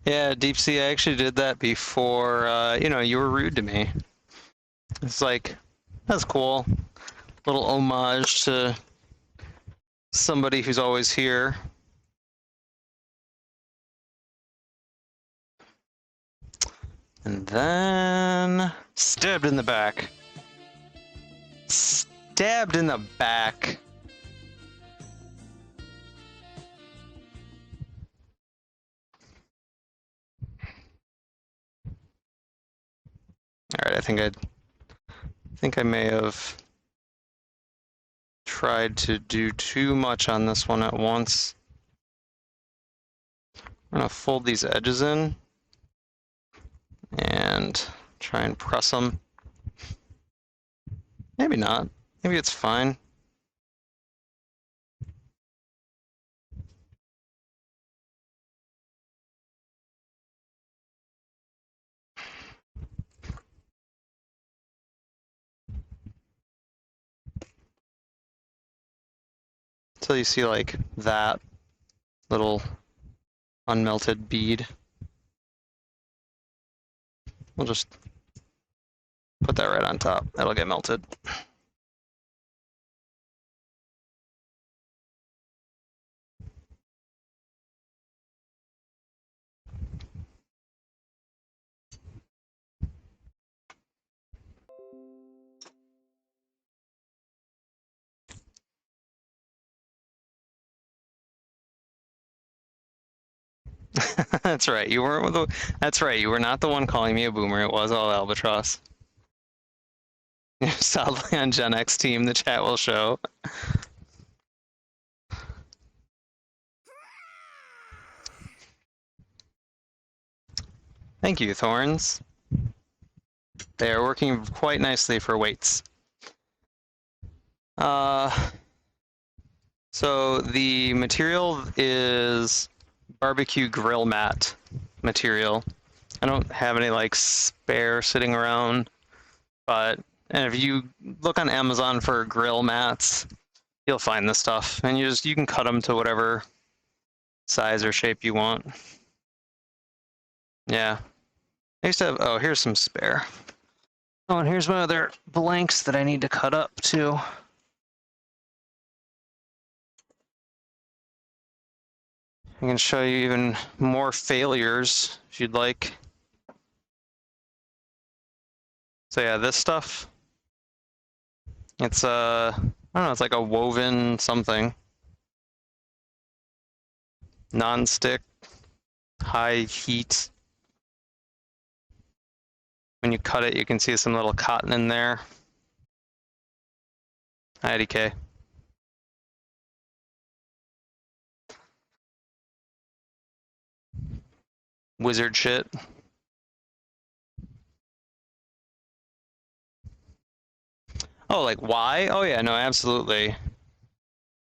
Yeah, Deep Sea, I actually did that before, you were rude to me. It's like, that's cool. Little homage to somebody who's always here. And then stabbed in the back. Stabbed in the back. All right, I think I may have tried to do too much on this one at once. I'm gonna fold these edges in and try and press them. Maybe not. Maybe it's fine. Until you see like that little unmelted bead. We'll just put that right on top. That'll get melted. That's right. You weren't That's right. You were not the one calling me a boomer. It was all Albatross. Solidly on Gen X team. The chat will show. Thank you, Thorns. They are working quite nicely for weights. So the material is barbecue grill mat material. I don't have any like spare sitting around, but and if you look on Amazon for grill mats, you'll find this stuff, and you can cut them to whatever size or shape you want. Yeah, I used to have. Oh, here's some spare. Oh, and here's my other blanks that I need to cut up too. I can show you even more failures if you'd like. So yeah, this stuff, it's I don't know, it's like a woven something. Non-stick, high heat. When you cut it, you can see some little cotton in there. IDK. Wizard shit. Oh, like why? Oh yeah, no, absolutely.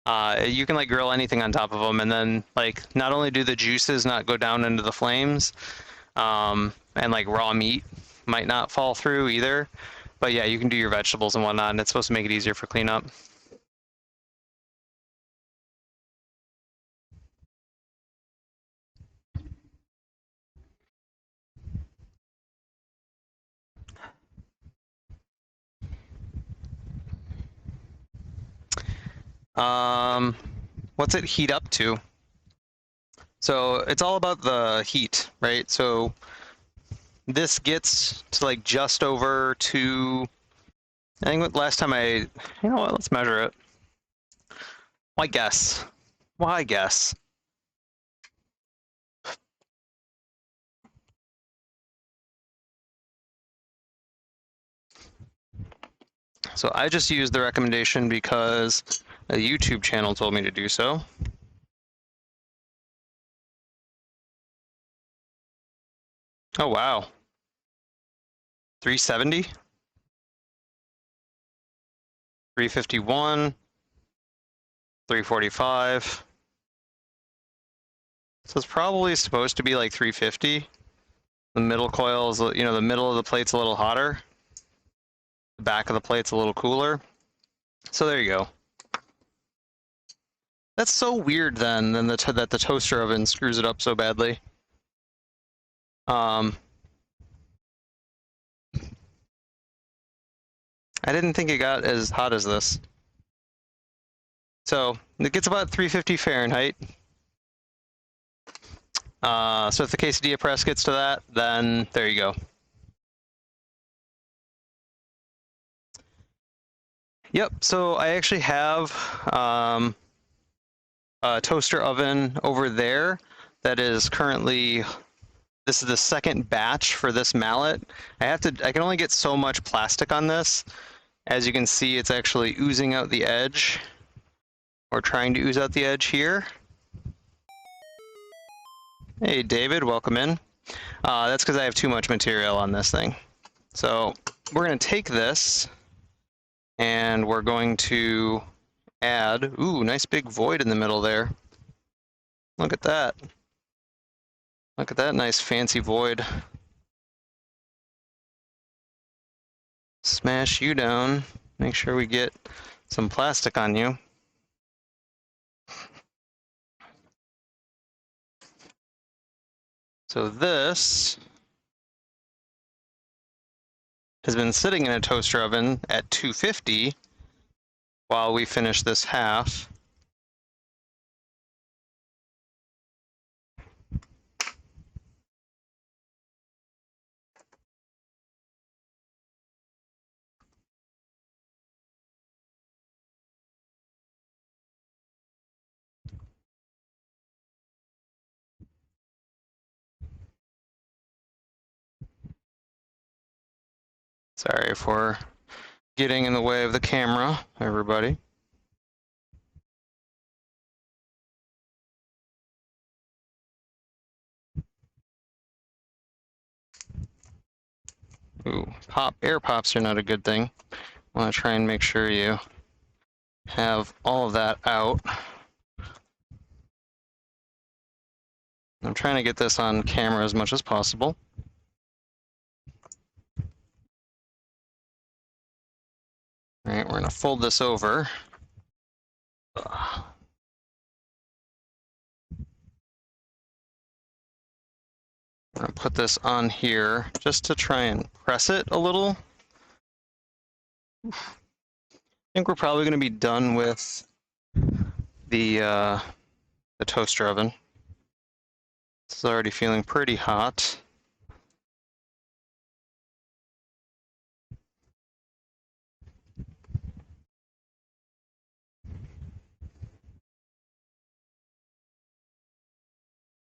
You can like grill anything on top of them, and then like not only do the juices not go down into the flames, and like raw meat might not fall through either. But yeah, you can do your vegetables and whatnot, and it's supposed to make it easier for cleanup. What's it heat up to? So it's all about the heat, right? So this gets to like just over two. I think last time you know what? Let's measure it. Why guess? Why guess? So I just used the recommendation because a YouTube channel told me to do so. Oh wow. 370, 351, 345. So it's probably supposed to be like 350. The middle coil is, the middle of the plate's a little hotter. The back of the plate's a little cooler. So there you go. That's so weird then that the toaster oven screws it up so badly. I didn't think it got as hot as this. So it gets about 350 Fahrenheit. So if the quesadilla press gets to that, then there you go. Yep, so I actually have a toaster oven over there that is currently, this is the second batch for this mallet. I can only get so much plastic on this. As you can see, it's actually oozing out the edge, or trying to ooze out the edge here. Hey David, welcome in. That's because I have too much material on this thing. So we're going to take this and we're going to add, ooh, nice big void in the middle there. Look at that. Look at that nice fancy void. Smash you down. Make sure we get some plastic on you. So this has been sitting in a toaster oven at 250 while we finish this half. Sorry for getting in the way of the camera, everybody. Ooh, air pops are not a good thing. I want to try and make sure you have all of that out. I'm trying to get this on camera as much as possible. All right, we're going to fold this over. I'm going to put this on here just to try and press it a little. I think we're probably going to be done with the toaster oven. It's already feeling pretty hot.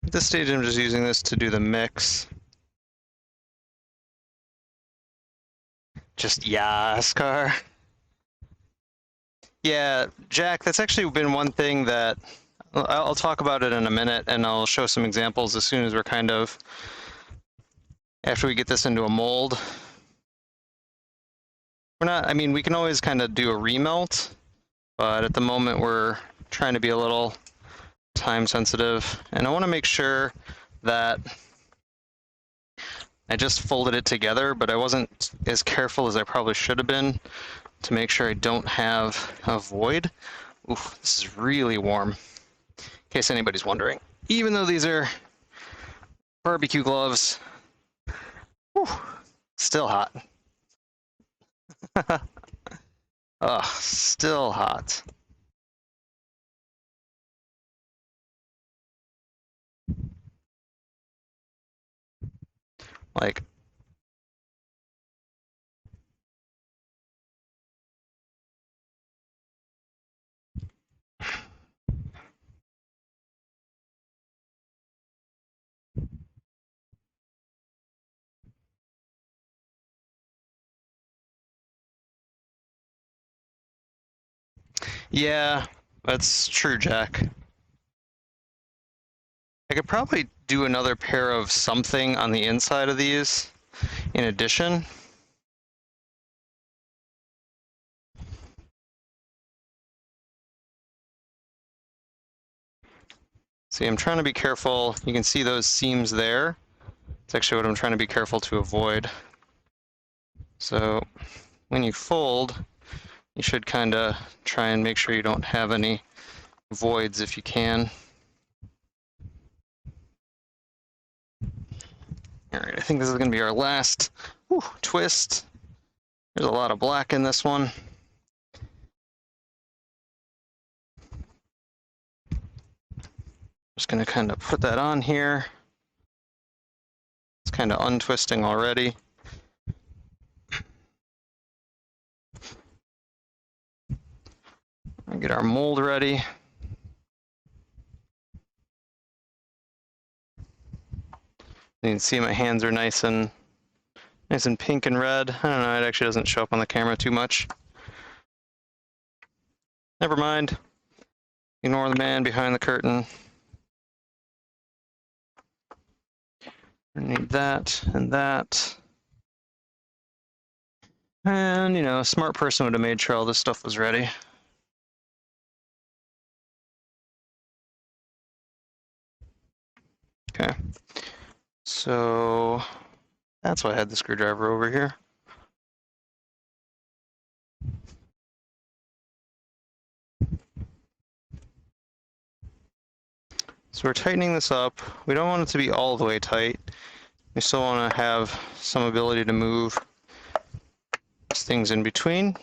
At this stage, I'm just using this to do the mix. Just yes, car. Yeah, Jack, that's actually been one thing that I'll talk about it in a minute, and I'll show some examples as soon as we're kind of, after we get this into a mold. We're not, I mean, we can always kind of do a remelt, but at the moment we're trying to be a little time sensitive, and I want to make sure that I just folded it together, but I wasn't as careful as I probably should have been to make sure I don't have a void. Oof, this is really warm, in case anybody's wondering. Even though these are barbecue gloves, whew, still hot. Ugh, still hot. Like, yeah, that's true, Jack. I could probably do another pair of something on the inside of these in addition. See, I'm trying to be careful. You can see those seams there. It's actually what I'm trying to be careful to avoid. So when you fold, you should kind of try and make sure you don't have any voids if you can. Alright, I think this is going to be our last twist. There's a lot of black in this one. Just going to kind of put that on here. It's kind of untwisting already. Get our mold ready. You can see my hands are nice and pink and red. I don't know, it actually doesn't show up on the camera too much. Never mind. Ignore the man behind the curtain. I need that and that. And, you know, a smart person would have made sure all this stuff was ready. Okay. So that's why I had the screwdriver over here. So we're tightening this up. We don't want it to be all the way tight. We still want to have some ability to move things in between.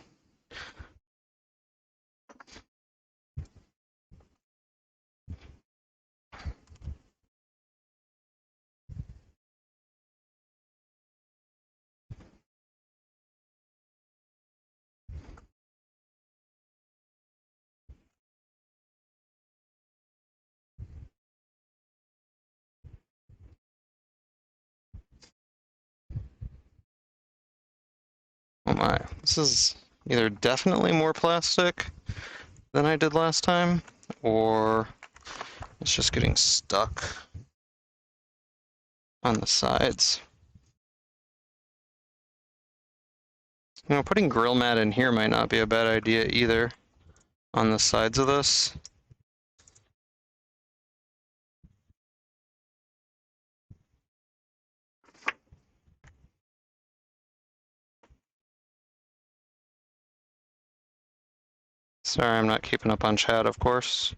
Oh my, this is either definitely more plastic than I did last time, or it's just getting stuck on the sides. You know, putting grill mat in here might not be a bad idea either on the sides of this. Sorry, I'm not keeping up on chat, of course.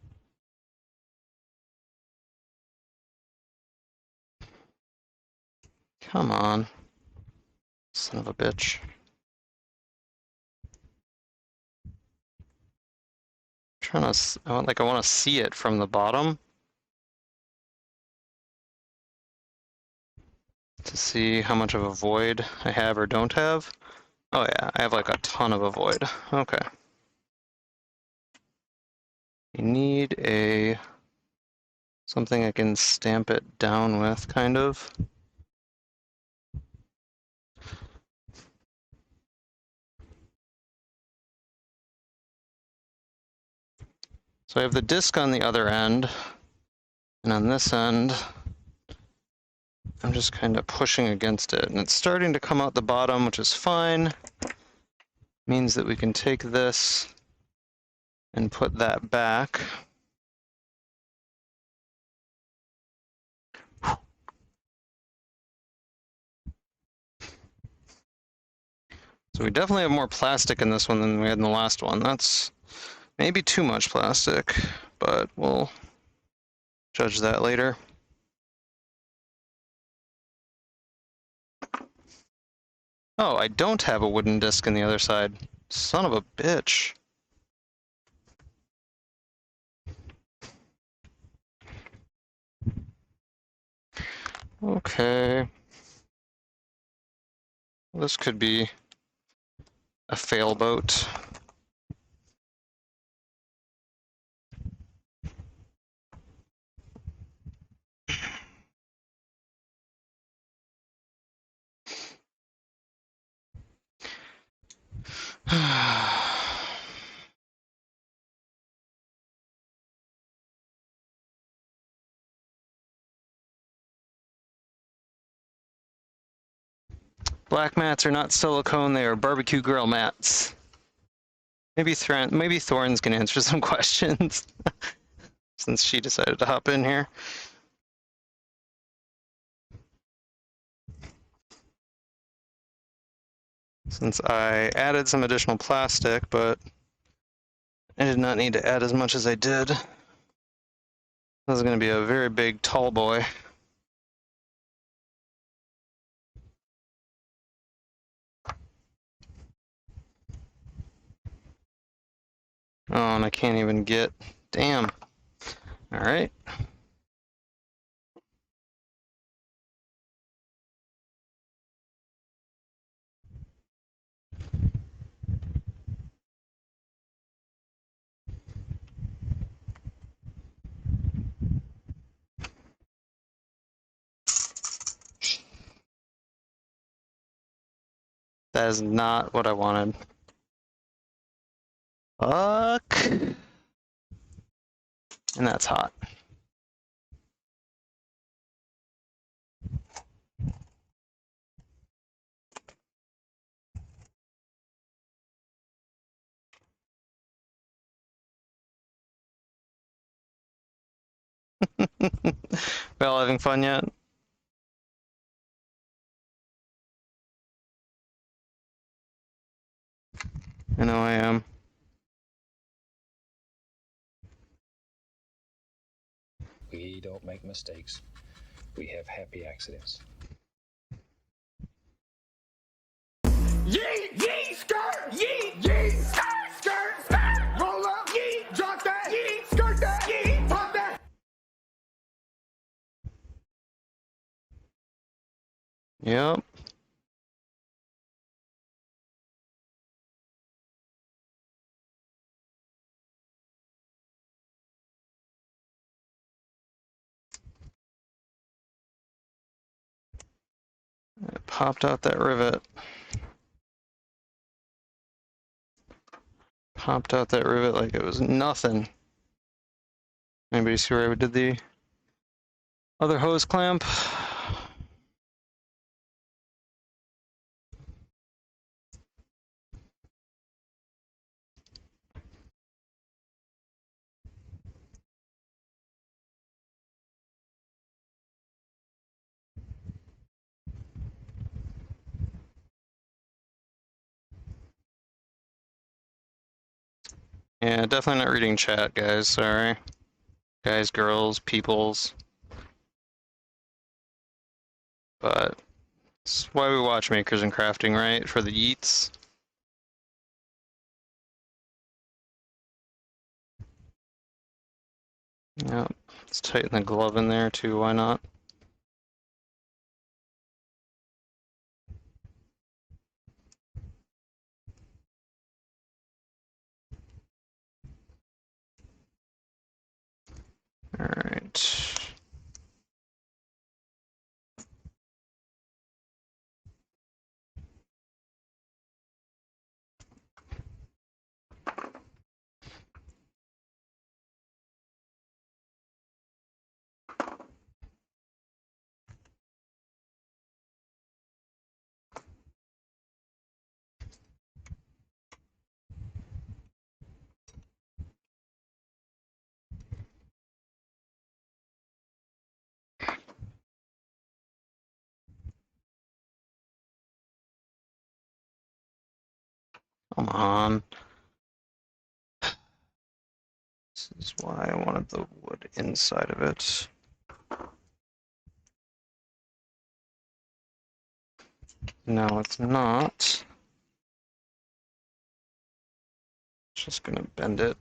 Come on. Son of a bitch. I want to see it from the bottom to see how much of a void I have or don't have. Oh yeah, I have like a ton of a void. Okay. You need something I can stamp it down with, kind of. So I have the disc on the other end, and on this end, I'm just kind of pushing against it, and it's starting to come out the bottom, which is fine. Means that we can take this and put that back. So we definitely have more plastic in this one than we had in the last one. That's maybe too much plastic, but we'll judge that later. Oh, I don't have a wooden disc in the other side. Son of a bitch. Okay. This could be a fail boat. Black mats are not silicone, they are barbecue grill mats. Maybe Thorns can answer some questions since she decided to hop in here. Since I added some additional plastic, but I did not need to add as much as I did. This is going to be a very big, tall boy. Oh, and I can't even get. Damn. All right. That is not what I wanted. Fuck. And that's hot. We all having fun yet? I know I am. We don't make mistakes. We have happy accidents. Yeet, yeet, skirt, yeet, yeet, skirt, skirt, skirt, roll up, yeet, drop that, yeet, skirt that, yeet, pop that. Yep. It popped out that rivet. Popped out that rivet like it was nothing. Anybody see where I did the other hose clamp? Yeah, definitely not reading chat, guys. Sorry. Guys, girls, peoples. But it's why we watch Makers and Crafting, right? For the yeets. Yep. Let's tighten the glove in there too, why not? Alright. Come on. This is why I wanted the wood inside of it. No, it's not. Just gonna bend it.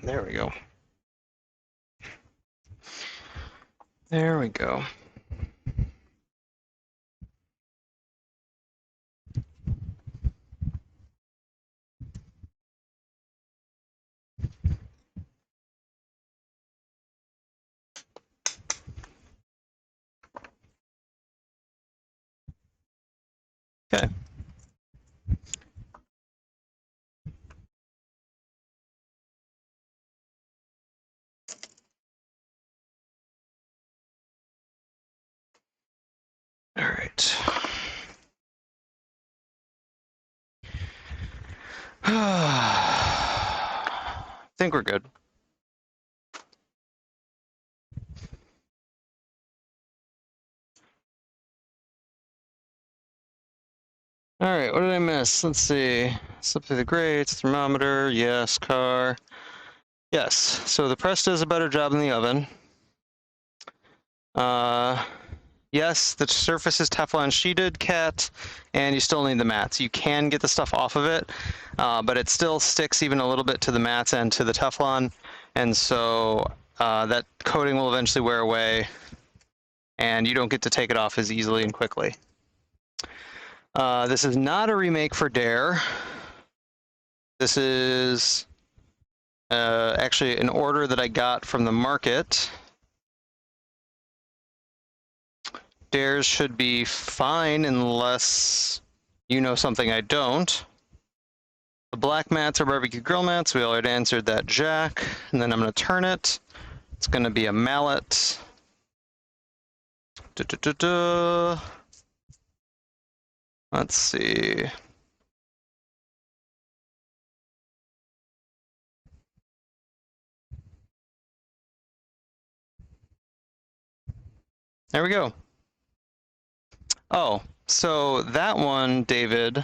There we go. There we go. Okay. All right. I think we're good. All right, what did I miss? Let's see. Slip through the grates, thermometer, yes, car. Yes, so the press does a better job than the oven. yes, the surface is Teflon sheeted, Cat, and you still need the mats. You can get the stuff off of it, but it still sticks even a little bit to the mats and to the Teflon, and so that coating will eventually wear away, and you don't get to take it off as easily and quickly. This is not a remake for Dare. This is actually an order that I got from the market. Dares should be fine unless you know something I don't. The black mats are barbecue grill mats. We already answered that, Jack. And then I'm going to turn it. It's going to be a mallet. Let's see. There we go. Oh, so that one, David, I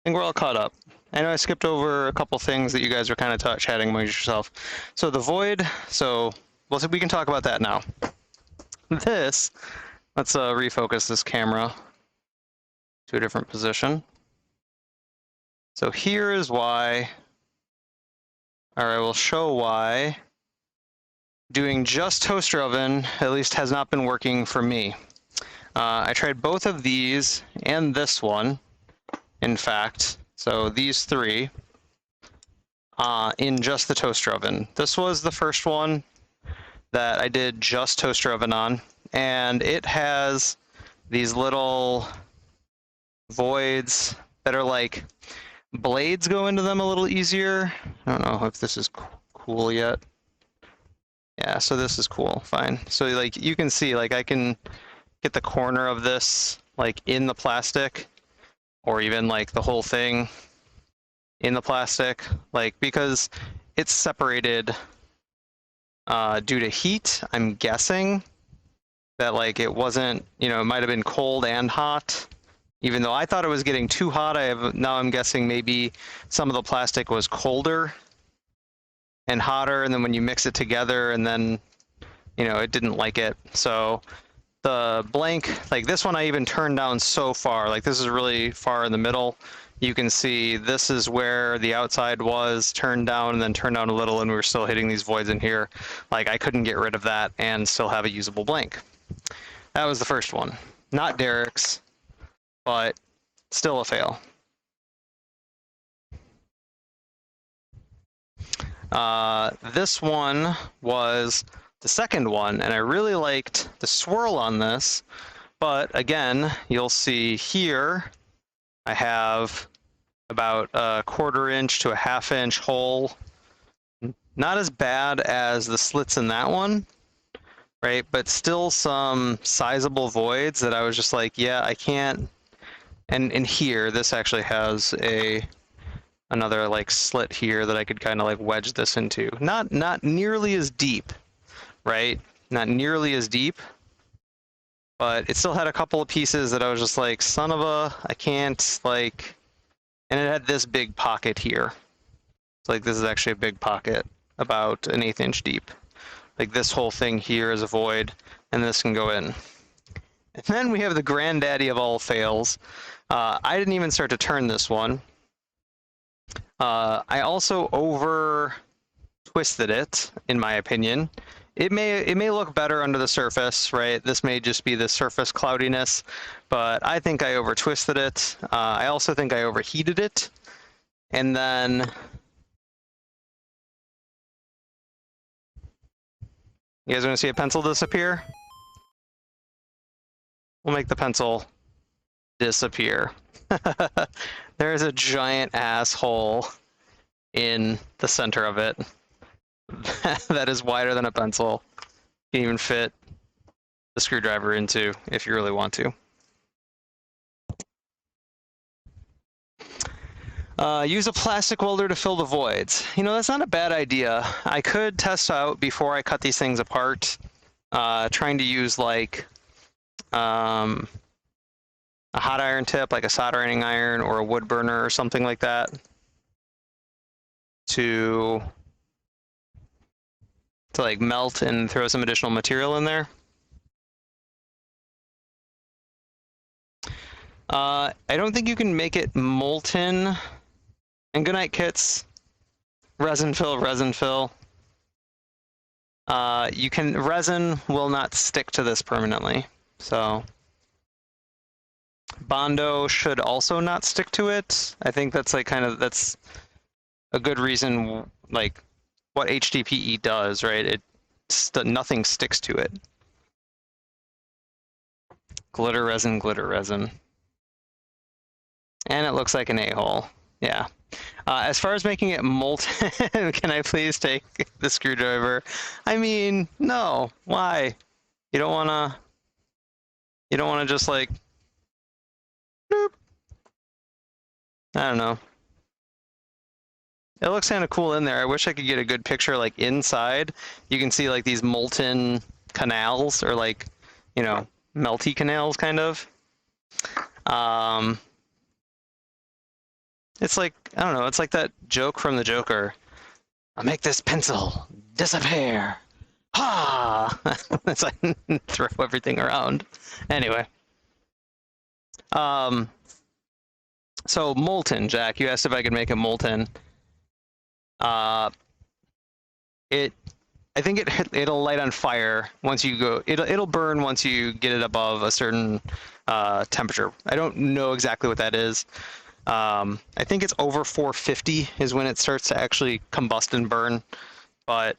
think we're all caught up. I know I skipped over a couple things that you guys were kind of chatting among yourself. So the void, we can talk about that now. This, let's refocus this camera to a different position. So here is why, or I will show why, doing just toaster oven at least has not been working for me. I tried both of these and this one, in fact, so these three, in just the toaster oven. This was the first one that I did just toaster oven on, and it has these little voids that are like blades go into them a little easier. I don't know if this is cool yet. Yeah, so this is cool, fine. So like you can see, like I can get the corner of this like in the plastic, or even like the whole thing in the plastic, like because it's separated due to heat. I'm guessing that like it wasn't, you know, it might have been cold and hot, even though I thought it was getting too hot. Now I'm guessing maybe some of the plastic was colder and hotter, and then when you mix it together, and then, you know, it didn't like it. So the blank, like this one I even turned down so far, like this is really far in the middle. You can see this is where the outside was turned down and then turned down a little, and we were still hitting these voids in here. Like I couldn't get rid of that and still have a usable blank. That was the first one. Not Derek's, but still a fail. This one was the second one, and I really liked the swirl on this, but again, you'll see here, I have about a 1/4 inch to a 1/2 inch hole. Not as bad as the slits in that one, right? But still some sizable voids that I was just like, yeah, I can't. And in here, this actually has another like slit here that I could kind of like wedge this into. Not nearly as deep, right? Not nearly as deep, but it still had a couple of pieces that I was just like, son of a, I can't, like, and it had this big pocket here. It's like, this is actually a big pocket, about an 1/8 inch deep. Like this whole thing here is a void, and this can go in. And then we have the granddaddy of all fails. I didn't even start to turn this one. I also over twisted it, in my opinion. It may look better under the surface, right? This may just be the surface cloudiness, but I think I over twisted it. I also think I overheated it. And then you guys want to see a pencil disappear? We'll make the pencil disappear. There's a giant asshole in the center of it that is wider than a pencil. You can even fit the screwdriver into if you really want to. Use a plastic welder to fill the voids. You know, that's not a bad idea. I could test out before I cut these things apart, trying to use like a hot iron tip, like a soldering iron or a wood burner or something like that, to like melt and throw some additional material in there. I don't think you can make it molten. And goodnight kits. Resin fill. Resin will not stick to this permanently. So Bondo should also not stick to it. I think that's like that's a good reason, like what HDPE does, right? Nothing sticks to it. Glitter resin. And it looks like an a-hole. Yeah. As far as making it molten, can I please take the screwdriver? I mean, no. Why? You don't wanna just like, boop. I don't know. It looks kind of cool in there. I wish I could get a good picture like inside. You can see like these molten canals, or like, you know, melty canals kind of. It's like, I don't know, it's like that joke from the Joker. I'll make this pencil disappear. Ha! It's like throw everything around. Anyway. So molten, Jack, you asked if I could make it molten. I think it'll light on fire once you go. It'll burn once you get it above a certain temperature. I don't know exactly what that is. I think it's over 450 is when it starts to actually combust and burn, but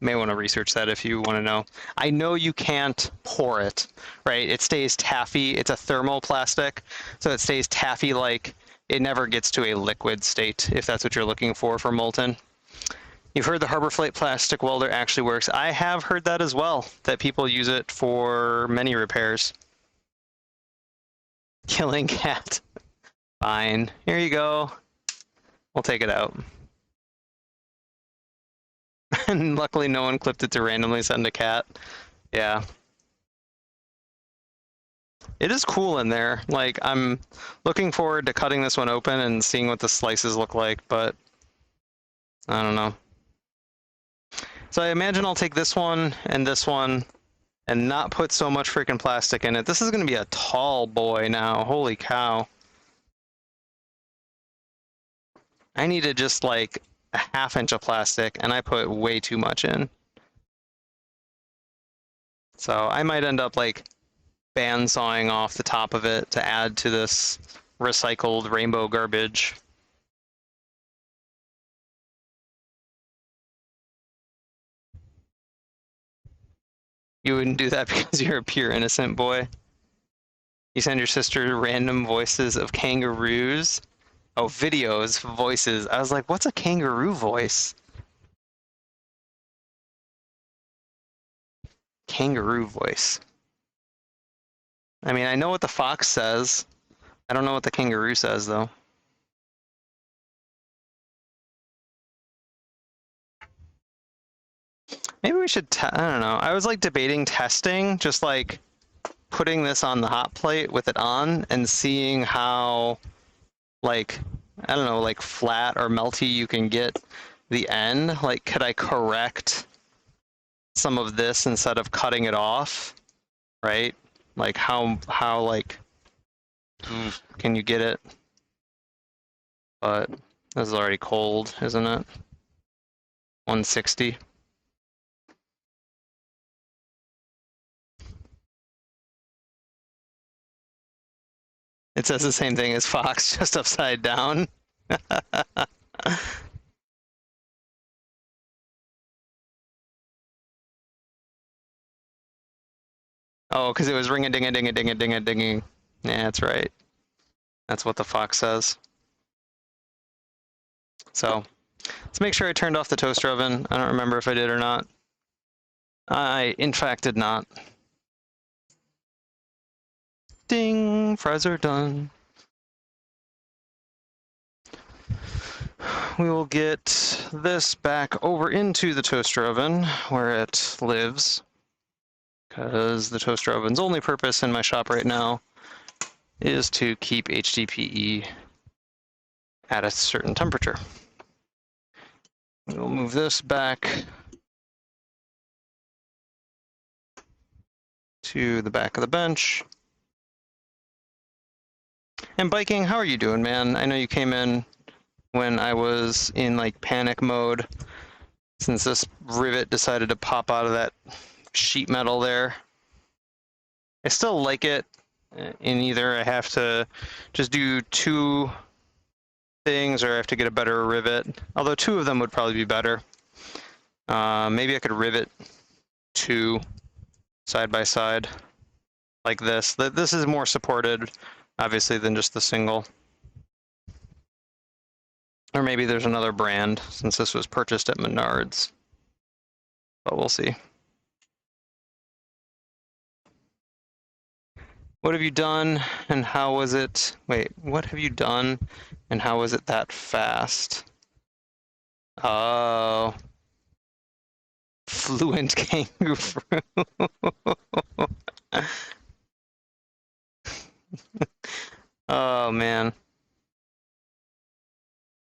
may want to research that if you want to know. I know you can't pour it, right? It stays taffy. It's a thermoplastic, so it stays taffy, like it never gets to a liquid state, if that's what you're looking for molten. You've heard the Harbor Freight plastic welder actually works. I have heard that as well, that people use it for many repairs. Killing cat. Fine. Here you go. We'll take it out. And luckily no one clipped it to randomly send a cat. Yeah. It is cool in there. Like, I'm looking forward to cutting this one open and seeing what the slices look like, but I don't know. So I imagine I'll take this one and not put so much freaking plastic in it. This is going to be a tall boy now. Holy cow. I needed just like a ½ inch of plastic, and I put way too much in. So I might end up like bandsawing off the top of it to add to this recycled rainbow garbage. You wouldn't do that because you're a pure innocent boy. You send your sister random voices of kangaroos. Oh, videos, voices. I was like, what's a kangaroo voice? Kangaroo voice. I mean, I know what the fox says. I don't know what the kangaroo says, though. Maybe we should, I don't know. I was like debating testing, just like putting this on the hot plate with it on and seeing how, like, I don't know, like flat or melty you can get the end. Like, could I correct some of this instead of cutting it off, right? Like how like can you get it? But this is already cold, isn't it? 160. It says the same thing as Fox, just upside down. Oh, because it was ring-a-ding-a-ding-a-ding-a-ding-a-dinging. Yeah, that's right. That's what the Fox says. So, let's make sure I turned off the toaster oven. I don't remember if I did or not. I, in fact, did not. Ding! Fries are done. We will get this back over into the toaster oven where it lives, because the toaster oven's only purpose in my shop right now is to keep HDPE at a certain temperature. We'll move this back to the back of the bench. And Biking, how are you doing, man? I know you came in when I was in like panic mode since this rivet decided to pop out of that sheet metal there. I still like it in either I have to just do two things or I have to get a better rivet. Although two of them would probably be better. Maybe I could rivet two side by side like this. This is more supported, obviously, than just the single. Or maybe there's another brand since this was purchased at Menards. But we'll see. What have you done and how was it? Wait, what have you done and how was it that fast? Oh. Fluent kangaroo. Oh man.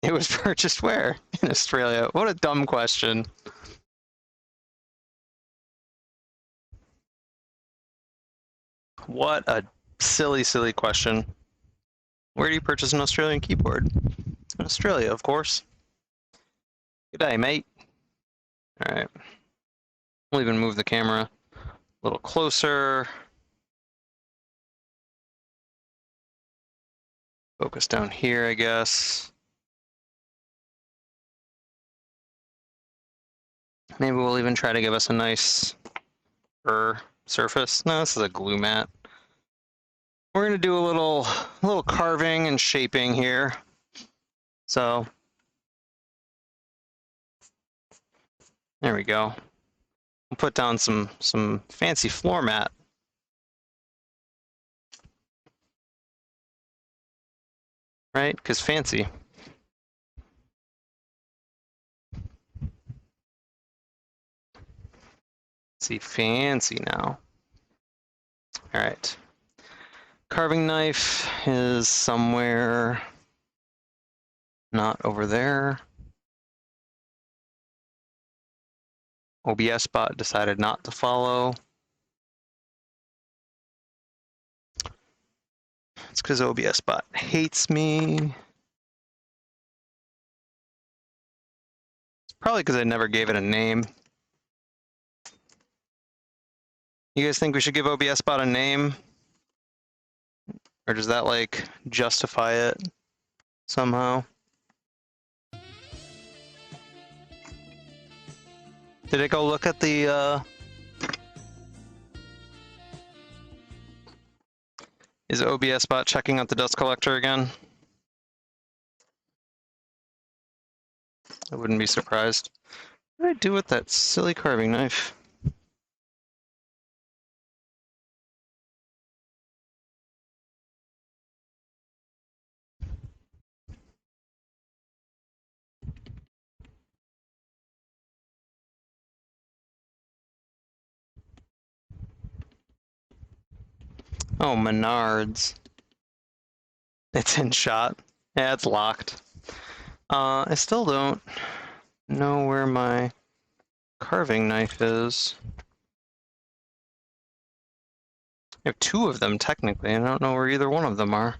It was purchased where? In Australia. What a dumb question. What a silly, silly question. Where do you purchase an Australian keyboard? In Australia, of course. Good day, mate. Alright. We'll even move the camera a little closer. Focus down here, I guess. Maybe we'll even try to give us a nice surface. No, this is a glue mat. We're gonna do a little carving and shaping here. So there we go. We'll put down some fancy floor mat. Right? Because fancy. See, fancy now. All right. Carving knife is somewhere not over there. OBS bot decided not to follow. It's because OBS bot hates me. It's probably because I never gave it a name. You guys think we should give OBS bot a name? Or does that like justify it somehow? Did it go look at the Is OBS bot checking out the dust collector again? I wouldn't be surprised. What did I do with that silly carving knife? Oh, Menards. It's in shot. Yeah, it's locked. I still don't know where my carving knife is. I have two of them, technically. I don't know where either one of them are.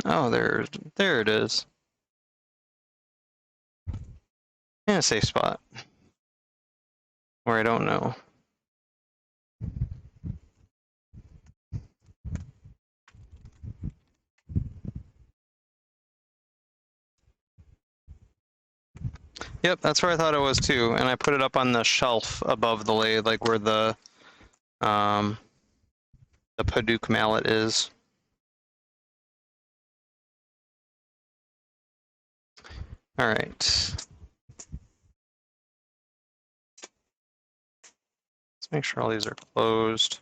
Oh, there it is. In a safe spot. Where I don't know. Yep, that's where I thought it was too, and I put it up on the shelf above the lathe, like where the Paduke mallet is. All right. Let's make sure all these are closed.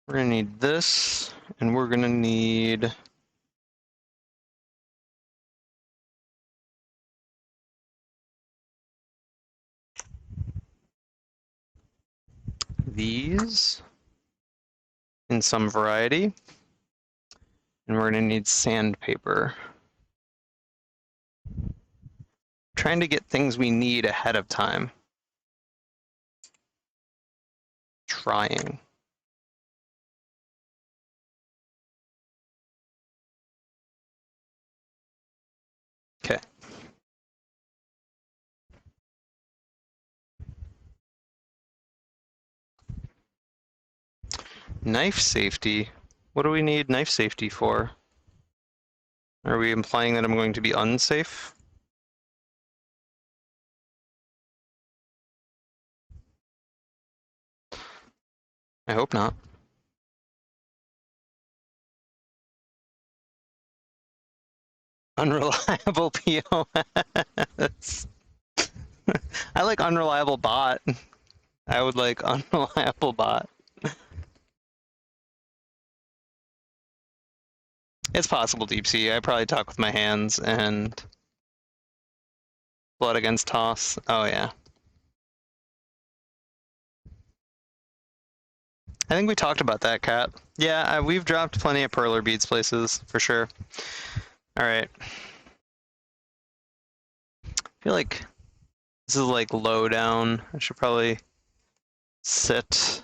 We're gonna need this, and we're gonna need these in some variety. And we're gonna need sandpaper. Trying to get things we need ahead of time. Trying. Okay. Knife safety. What do we need knife safety for? Are we implying that I'm going to be unsafe? I hope not. Unreliable POS. I like unreliable bot. I would like unreliable bot. It's possible, Deep Sea. I probably talk with my hands and blood against toss. Oh yeah. I think we talked about that, Kat. Yeah, we've dropped plenty of perler beads places for sure. All right. I feel like this is like low down. I should probably sit.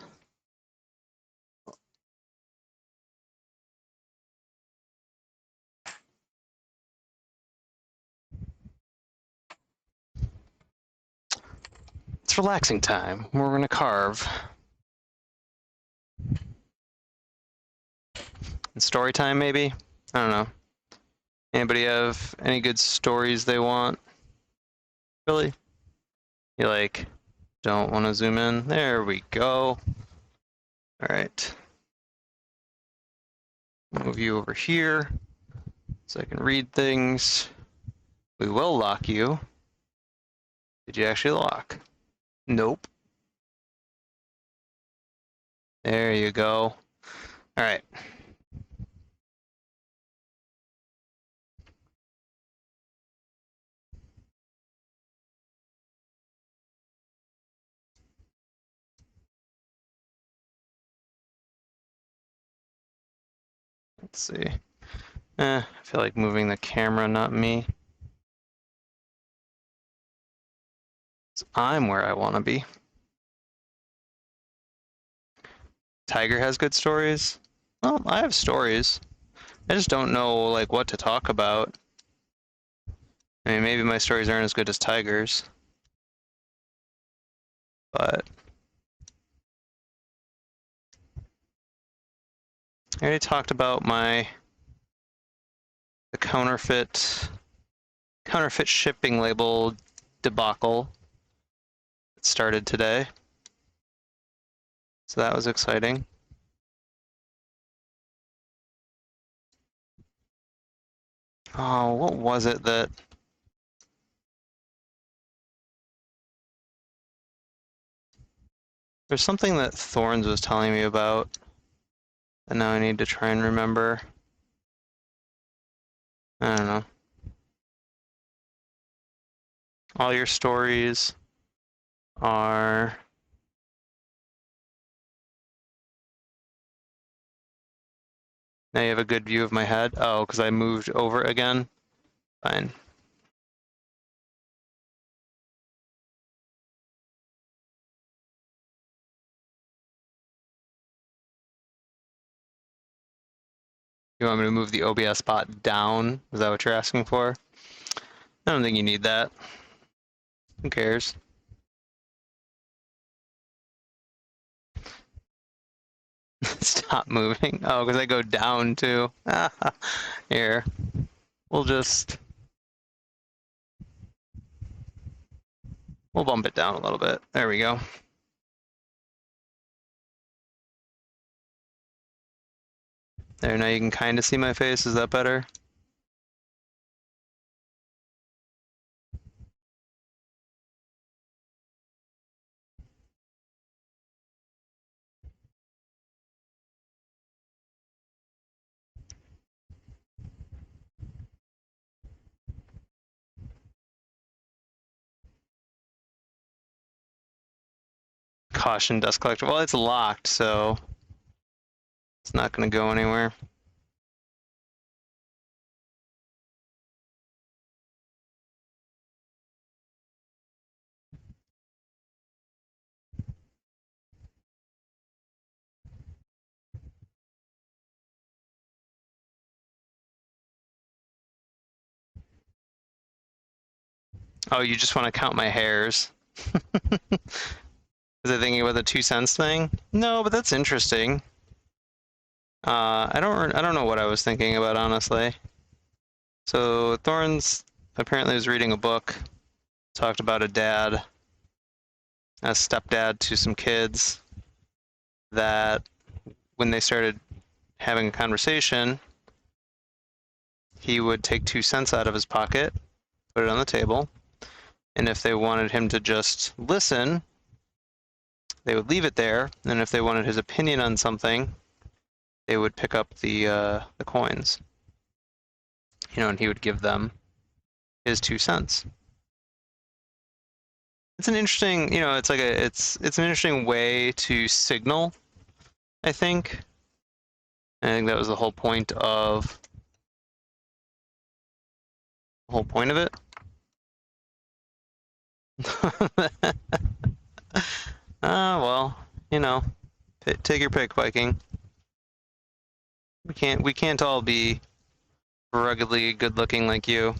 It's relaxing time. We're gonna carve. And story time, maybe? I don't know. Anybody have any good stories they want? Really? You like, don't want to zoom in? There we go. All right. Move you over here so I can read things. We will lock you. Did you actually lock? Nope. There you go. All right. Let's see. I feel like moving the camera, not me. I'm where I want to be. Tiger has good stories. Well, I have stories. I just don't know like what to talk about. I mean, maybe my stories aren't as good as Tiger's, but I already talked about the counterfeit shipping label debacle that started today. So that was exciting. Oh, what was it that... There's something that Thorns was telling me about, and now I need to try and remember. I don't know. All your stories are... Now you have a good view of my head? Oh, because I moved over again? Fine. You want me to move the OBS bot down? Is that what you're asking for? I don't think you need that. Who cares? Stop moving. Oh, because I go down too. Here. We'll bump it down a little bit. There we go. There, now you can kind of see my face. Is that better? Caution, dust collector. Well, it's locked, so it's not going to go anywhere. Oh, you just want to count my hairs. Is it thinking about the 2 cents thing? No, but that's interesting. I don't know what I was thinking about, honestly. So Thorns apparently was reading a book, talked about a dad, a stepdad to some kids, that when they started having a conversation, he would take 2 cents out of his pocket, put it on the table, and if they wanted him to just listen, they would leave it there, and if they wanted his opinion on something, they would pick up the coins, and he would give them his 2 cents. It's an interesting, it's like it's an interesting way to signal, I think. I think that was the whole point of it. Well, take your pick, Viking. We can't all be ruggedly good looking like you.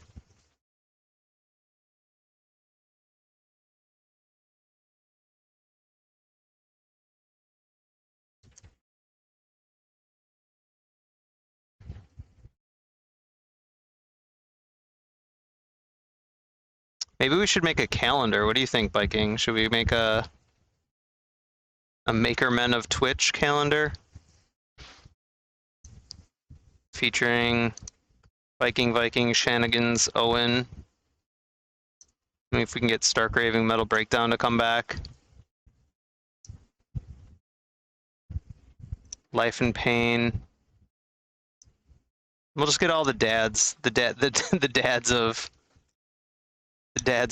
Maybe we should make a calendar. What do you think, Viking? Should we make a Maker Men of Twitch calendar featuring Viking, Shenanigans, Owen? Maybe if we can get Stark Raving Metal Breakdown to come back. Life and Pain. We'll just get all the dads, the dads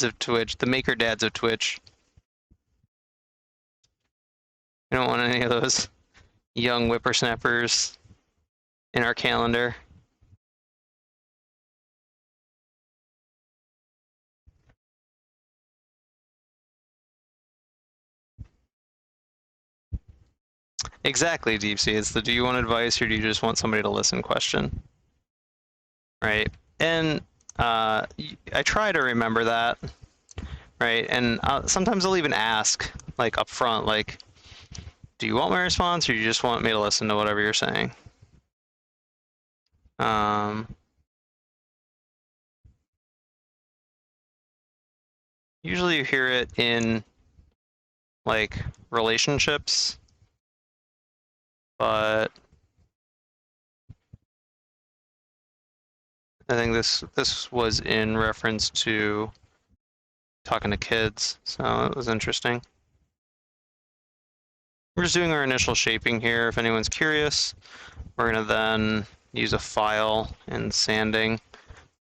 of Twitch, the maker dads of Twitch. We don't want any of those young whippersnappers in our calendar. Exactly, Deep Sea. It's the do you want advice or do you just want somebody to listen question. Right. And I try to remember that. Right. And sometimes I'll even ask, like, up front, like, do you want my response or do you just want me to listen to whatever you're saying? Usually you hear it in, like, relationships, but I think this was in reference to talking to kids, so it was interesting. We're just doing our initial shaping here. If anyone's curious, we're gonna then use a file and sanding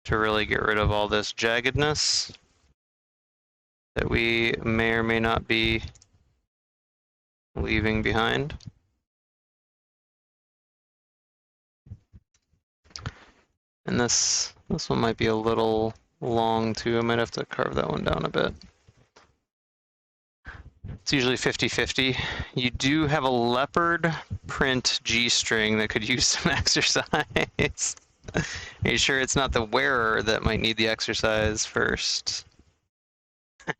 to really get rid of all this jaggedness that we may or may not be leaving behind. And this one might be a little long too. I might have to carve that one down a bit. It's usually 50-50. You do have a leopard print G-string that could use some exercise. Are you sure it's not the wearer that might need the exercise first?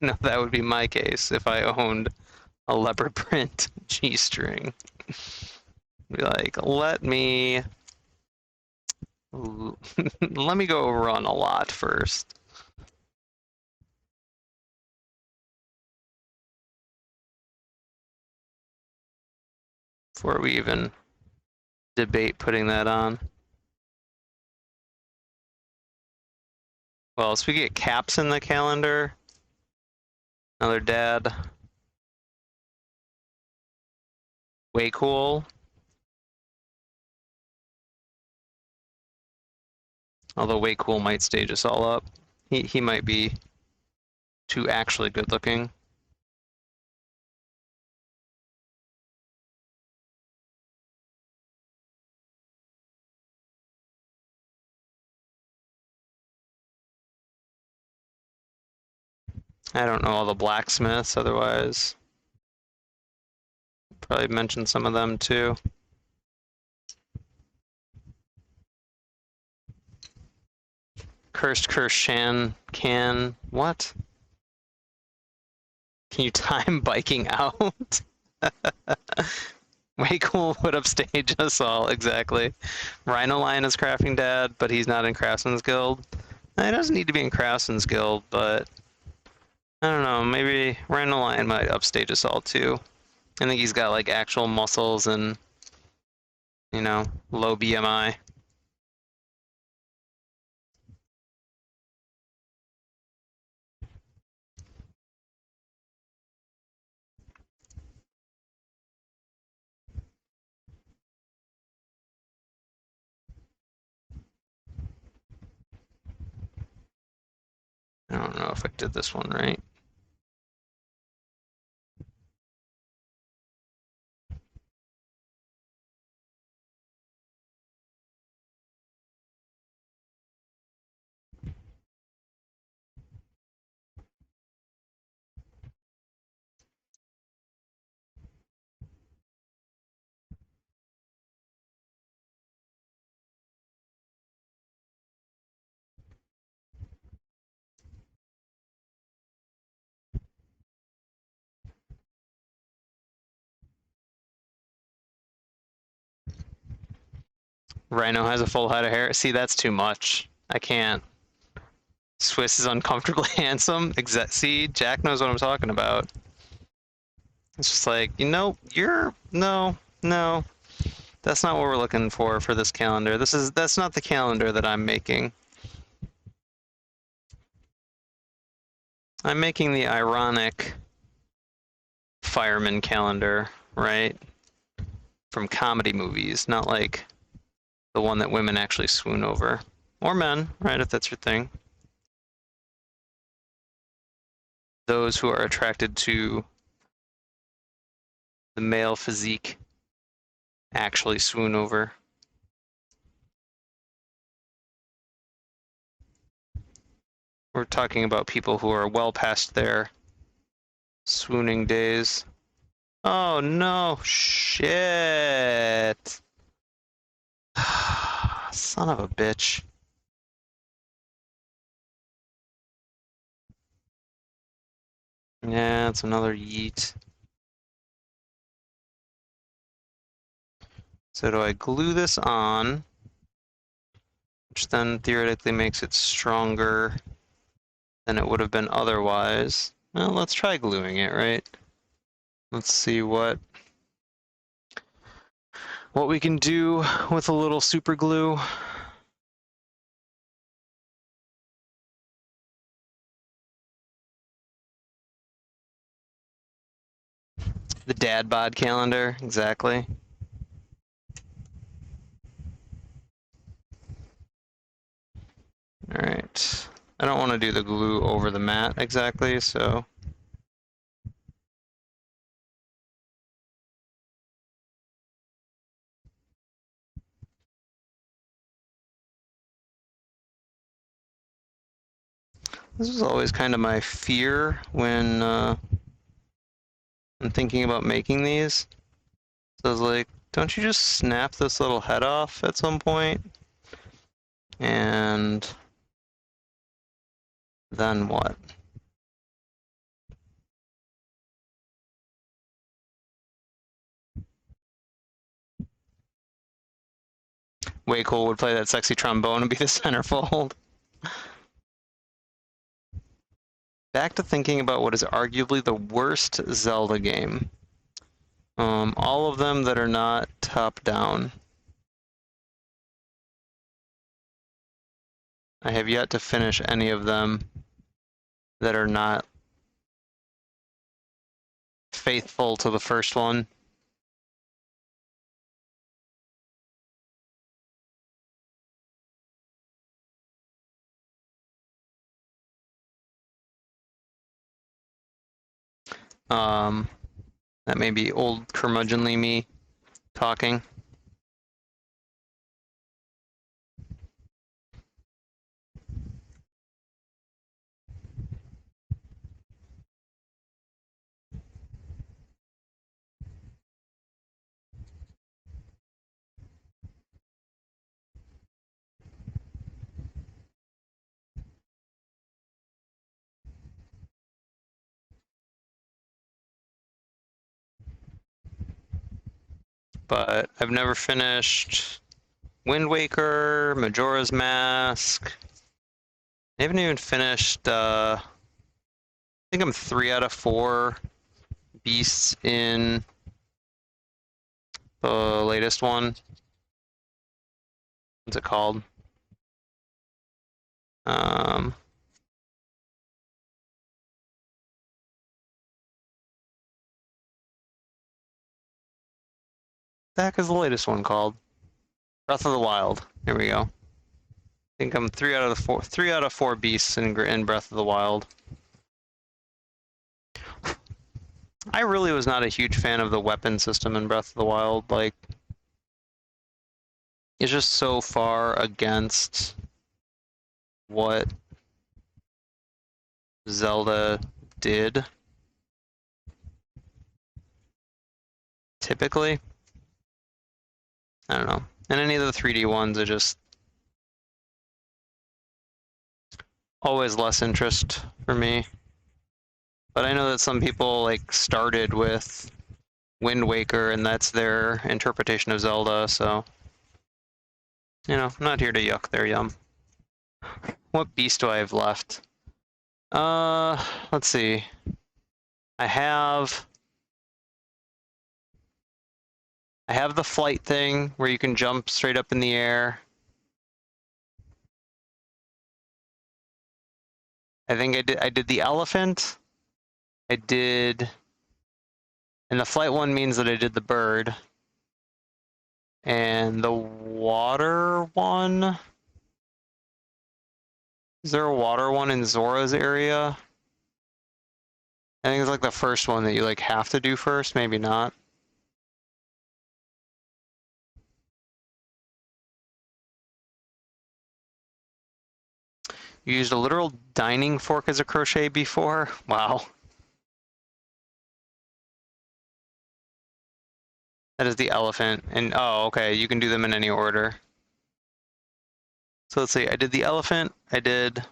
No, that would be my case if I owned a leopard print G-string. Be like, let me go run a lot first. Before we even debate putting that on. Well, so we get caps in the calendar. Another dad. Way cool. Although Way Cool might stage us all up. He might be too actually good looking. I don't know all the blacksmiths, otherwise. Probably mention some of them too. Cursed Curse Shan can what? Can you time biking out? Way cool would upstage us all, exactly. Rhino Lion is Crafting Dad, but he's not in Craftsman's Guild. He doesn't need to be in Craftsman's Guild, but I don't know, maybe Rhino Lion might upstage us all too. I think he's got like actual muscles and, you know, low BMI. I don't know if I did this one right. Rhino has a full head of hair. See, that's too much. I can't. Swiss is uncomfortably handsome. See, Jack knows what I'm talking about. It's just like, you know, no. That's not what we're looking for this calendar. That's not the calendar that I'm making. I'm making the ironic fireman calendar, right? From comedy movies, not like the one that women actually swoon over. Or men, right, if that's your thing. Those who are attracted to the male physique actually swoon over. We're talking about people who are well past their swooning days. Oh no, shit. Son of a bitch. Yeah, it's another yeet. So do I glue this on, which then theoretically makes it stronger than it would have been otherwise? Well, let's try gluing it, right? Let's see what we can do with a little super glue. The dad bod calendar, exactly. All right. I don't want to do the glue over the mat exactly, so this is always kind of my fear when I'm thinking about making these. So I was like, don't you just snap this little head off at some point? And then what? Way Cool would play that sexy trombone and be the centerfold. Back to thinking about what is arguably the worst Zelda game. All of them that are not top-down. I have yet to finish any of them that are not faithful to the first one. That may be old curmudgeonly me talking. but I've never finished Wind Waker, Majora's Mask. I haven't even finished, I think I'm 3 out of 4 beasts in the latest one. What's it called? The heck is the latest one called? Breath of the Wild. Here we go. I think I'm 3 out of the 4, 3 out of 4 beasts in Breath of the Wild. I really was not a huge fan of the weapon system in Breath of the Wild. Like, it's just so far against what Zelda did. Typically. I don't know. And any of the 3D ones are just always less interest for me. But I know that some people like started with Wind Waker and that's their interpretation of Zelda, so you know, I'm not here to yuck their yum. What beast do I have left? Let's see. I have the flight thing where you can jump straight up in the air. I think I did the elephant. I did, and the flight one means that I did the bird. And the water one? Is there a water one in Zora's area? I think it's like the first one that you like have to do first, maybe not. You used a literal dining fork as a crochet before? Wow. That is the elephant. And oh, okay, you can do them in any order. So let's see, I did the elephant, I did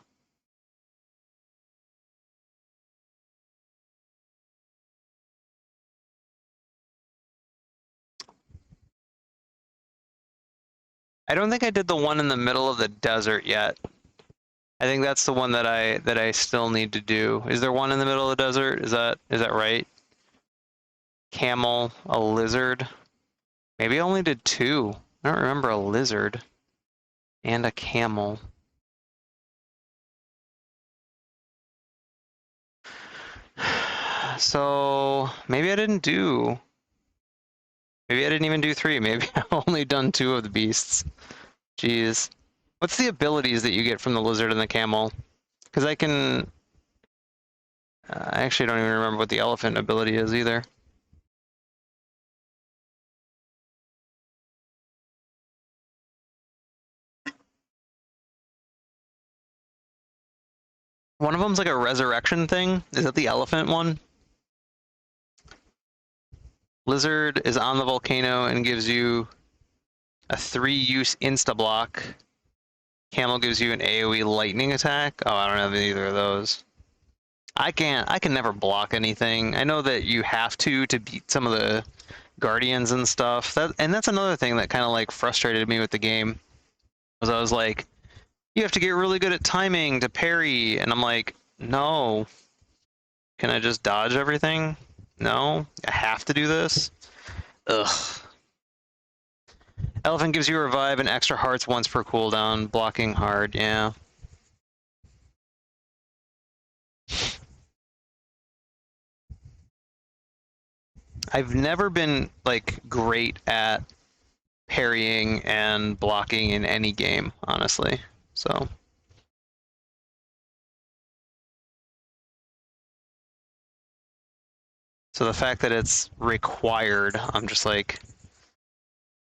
I don't think I did the one in the middle of the desert yet. I think that's the one that I still need to do. Is there one in the middle of the desert? Is that right? Camel, a lizard. Maybe I only did 2. I don't remember a lizard and a camel. So maybe I didn't do. Maybe I didn't even do 3. Maybe I've only done 2 of the beasts. Jeez. What's the abilities that you get from the lizard and the camel? Because I can. I actually don't even remember what the elephant ability is either. One of them's like a resurrection thing. Is that the elephant one? Lizard is on the volcano and gives you a 3-use insta-block. Camel gives you an AoE lightning attack. Oh, I don't have either of those. I can never block anything. I know that you have to beat some of the guardians and stuff. That's another thing that kind of like frustrated me with the game. Was I was like, you have to get really good at timing to parry, and I'm like, no. Can I just dodge everything? No, I have to do this. Ugh. Elephant gives you a revive and extra hearts once per cooldown. Blocking hard, yeah. I've never been like great at parrying and blocking in any game, honestly. So the fact that it's required, I'm just like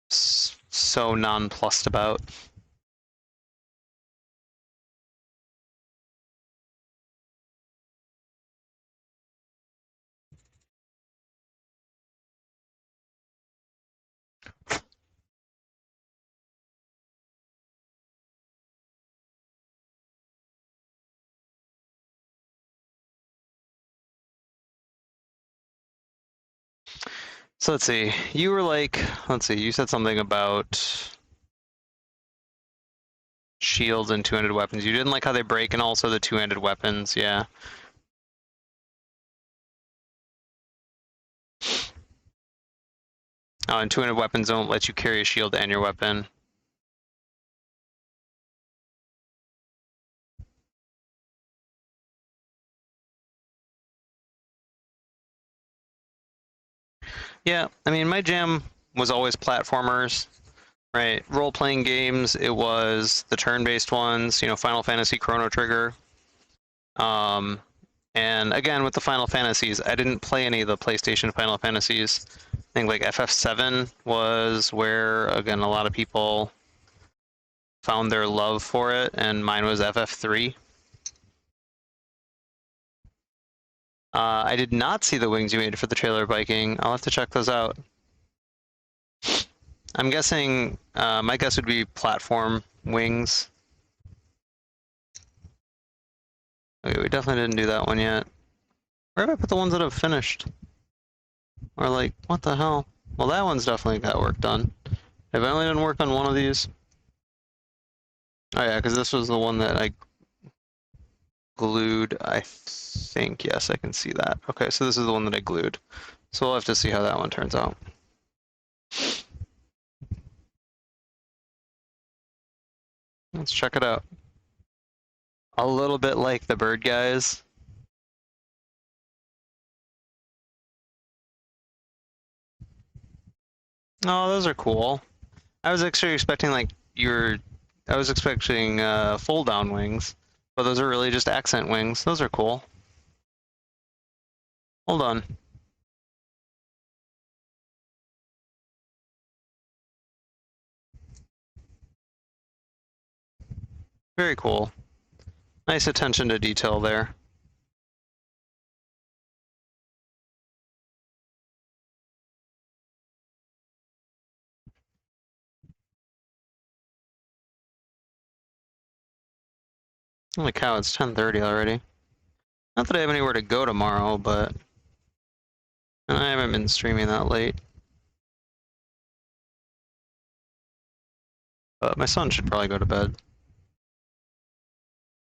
so nonplussed about. So let's see. You were like, let's see. You said something about shields and two-handed weapons. You didn't like how they break, and also the two-handed weapons. Yeah. Oh, and two-handed weapons don't let you carry a shield and your weapon. Yeah, I mean, my jam was always platformers, right? Role-playing games, it was the turn-based ones, you know, Final Fantasy Chrono Trigger. Um, and again, with the Final Fantasies, I didn't play any of the PlayStation Final Fantasies. I think like FF7 was where, again, a lot of people found their love for it, and mine was FF3. I did not see the wings you made for the trailer biking. I'll have to check those out. I'm guessing, my guess would be platform wings. Okay, we definitely didn't do that one yet. Where have I put the ones that have finished? Or like, what the hell? Well, that one's definitely got work done. Have I only done work on one of these? Oh yeah, because this was the one that I glued, I think. Yes, I can see that. Okay, so this is the one that I glued. So we'll have to see how that one turns out. Let's check it out. A little bit like the bird guys. Oh, those are cool. I was actually expecting like I was expecting fold down wings, but those are really just accent wings. Those are cool. Hold on. Very cool. Nice attention to detail there. Holy cow, it's 10:30 already. Not that I have anywhere to go tomorrow, but I haven't been streaming that late. But my son should probably go to bed.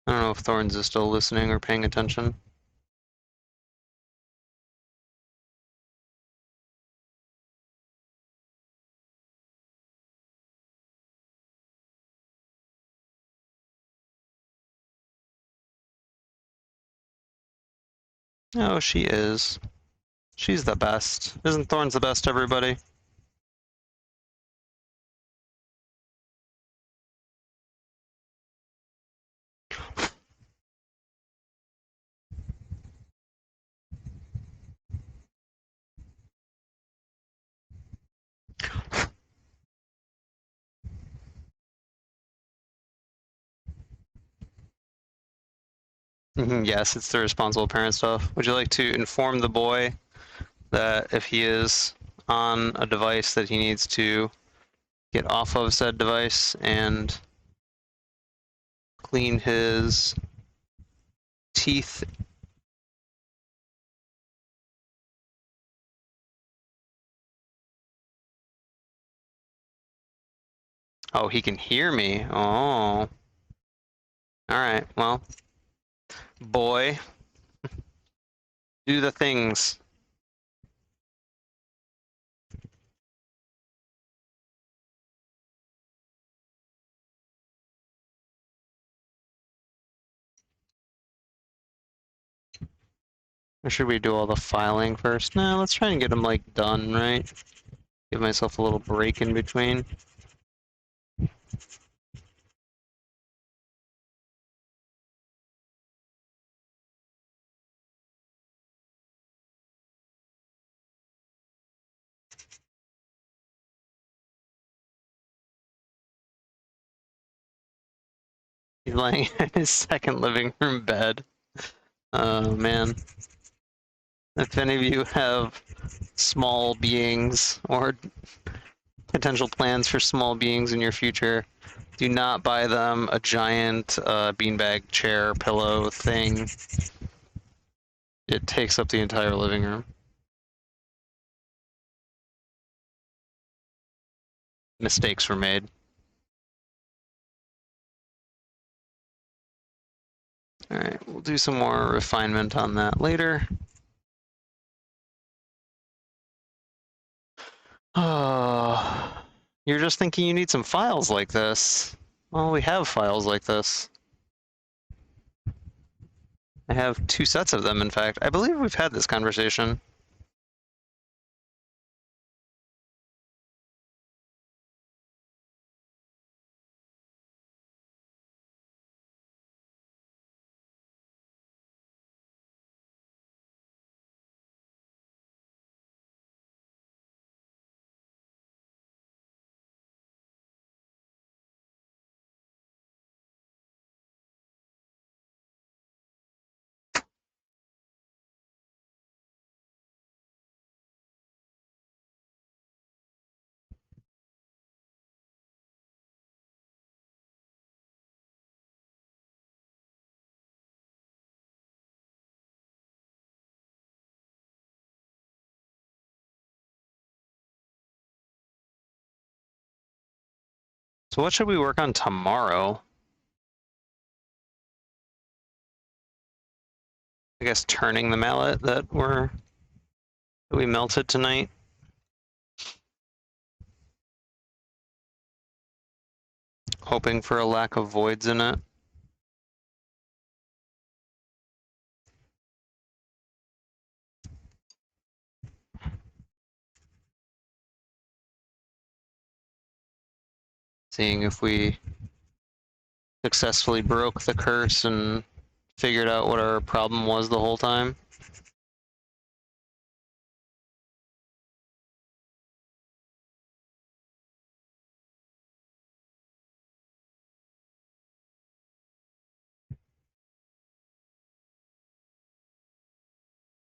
I don't know if Thorns is still listening or paying attention. Oh, she is. She's the best. Isn't Thorns the best, everybody? Yes, it's the responsible parent stuff. Would you like to inform the boy that if he is on a device that he needs to get off of said device and clean his teeth? Oh, he can hear me. Oh. Alright, well. Boy. Do the things. Or should we do all the filing first? Nah, let's try and get them, like, done, right? Give myself a little break in between. He's laying in his second living room bed. Oh, man. If any of you have small beings or potential plans for small beings in your future, do not buy them a giant beanbag chair pillow thing. It takes up the entire living room. mistakes were made. All right, we'll do some more refinement on that later. Oh, you're just thinking you need some files like this. Well, we have files like this. I have 2 sets of them, in fact. I believe we've had this conversation. So what should we work on tomorrow? I guess turning the mallet that we melted tonight. Hoping for a lack of voids in it. Seeing if we successfully broke the curse and figured out what our problem was the whole time.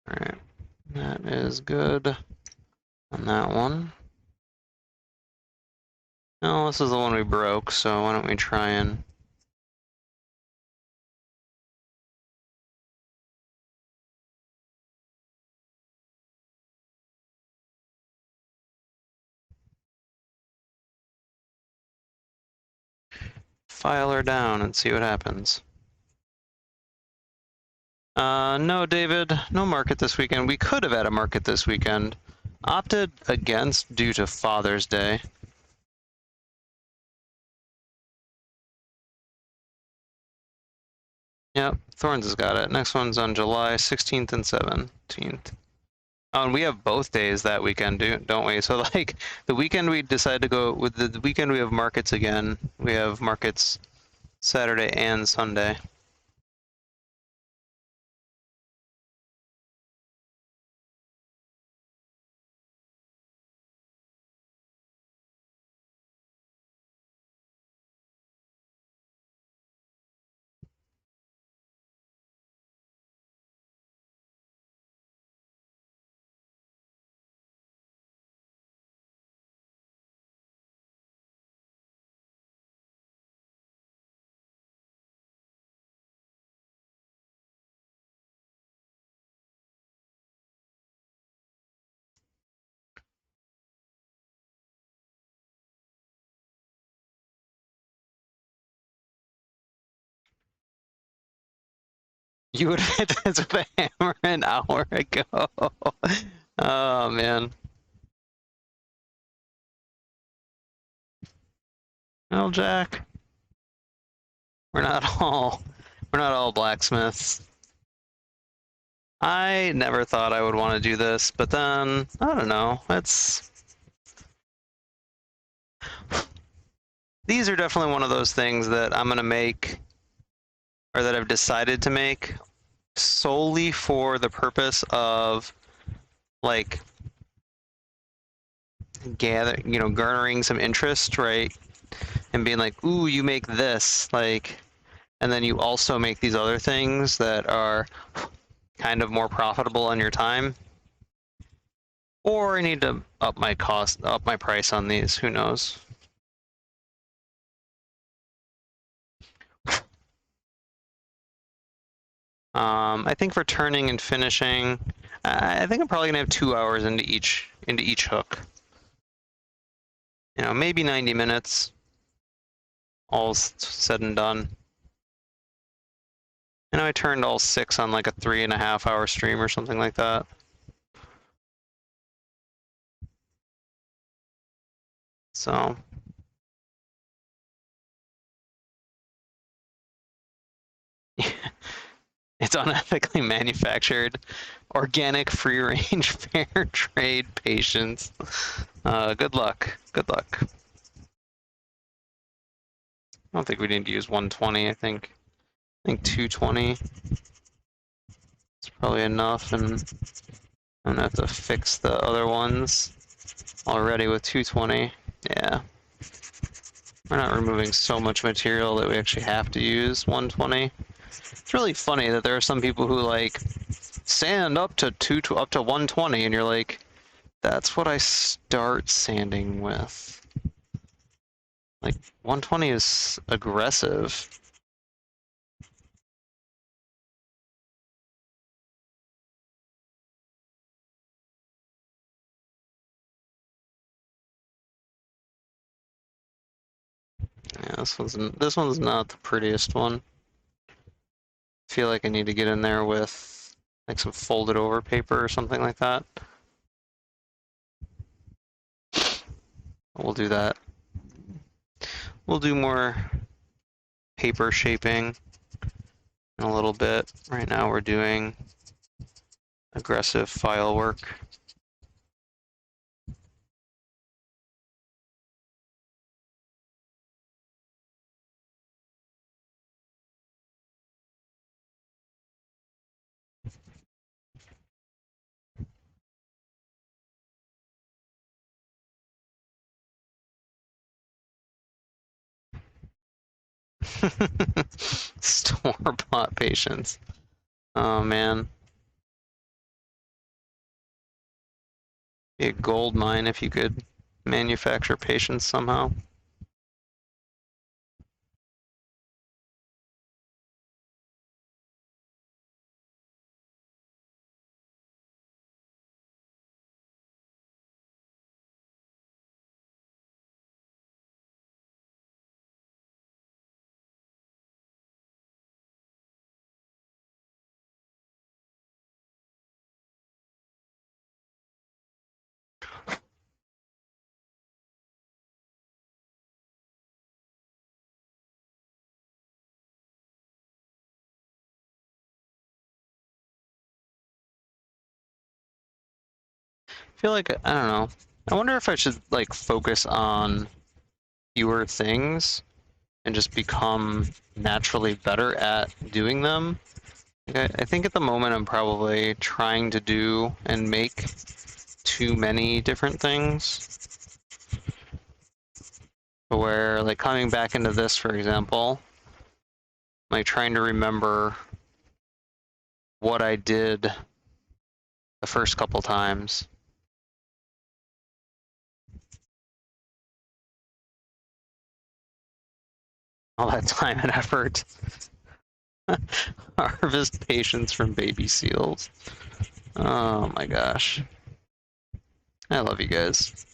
All right, that is good on that one. No, this is the one we broke, so why don't we try and... file her down and see what happens. No, David, no market this weekend. We could have had a market this weekend. Opted against due to Father's Day. Yep, Thorns has got it. Next one's on July 16th and 17th. Oh, and we have both days that weekend, don't we? So, like, the weekend we decide to go, with the weekend we have markets again. We have markets Saturday and Sunday. You would have hit this with a hammer an hour ago. Oh, man. Well, Jack, we're not all blacksmiths. I never thought I would want to do this, but then, I don't know, these are definitely one of those things that I'm gonna make, or that I've decided to make, solely for the purpose of, like, garnering some interest, right? And being like, ooh, you make this, like, and then you also make these other things that are kind of more profitable on your time. Or I need to up my price on these, who knows? I think for turning and finishing, I think I'm probably gonna have 2 hours into each hook. you know, maybe 90 minutes, all said and done. I know I turned all 6 on like a 3.5 hour stream or something like that. So it's unethically manufactured, organic, free range, fair trade, patience. Good luck. Good luck. I don't think we need to use 120. I think 220 is probably enough, and I'm gonna have to fix the other ones already with 220. Yeah. We're not removing so much material that we actually have to use 120. It's really funny that there are some people who like sand up to 120, and you're like, that's what I start sanding with. Like 120 is aggressive. Yeah, this one's not the prettiest one. I feel like I need to get in there with like some folded over paper or something like that. We'll do that. We'll do more paper shaping in a little bit. Right now we're doing aggressive file work. Store-bought patience. Oh man. Be a gold mine if you could manufacture patience somehow. I feel like, I don't know. I wonder if I should like focus on fewer things and just become naturally better at doing them. Like, I think at the moment I'm probably trying to do and make too many different things. Where, like, coming back into this, for example, like trying to remember what I did the first couple times. All that time and effort. Harvest patience from baby seals. Oh my gosh. I love you guys.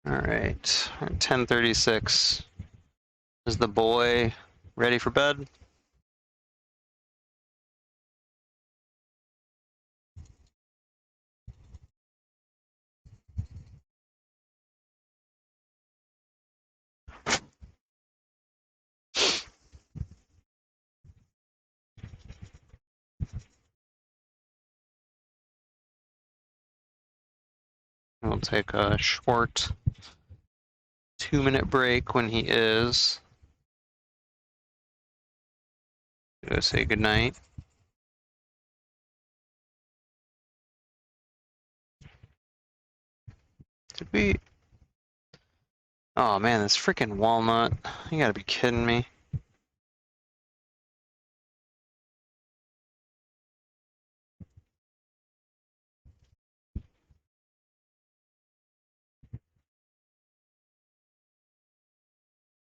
All right, 10:36. Is the boy ready for bed? We'll take a short 2-minute break when he is. Go say goodnight. Did we? Oh man, this freaking walnut. You gotta be kidding me.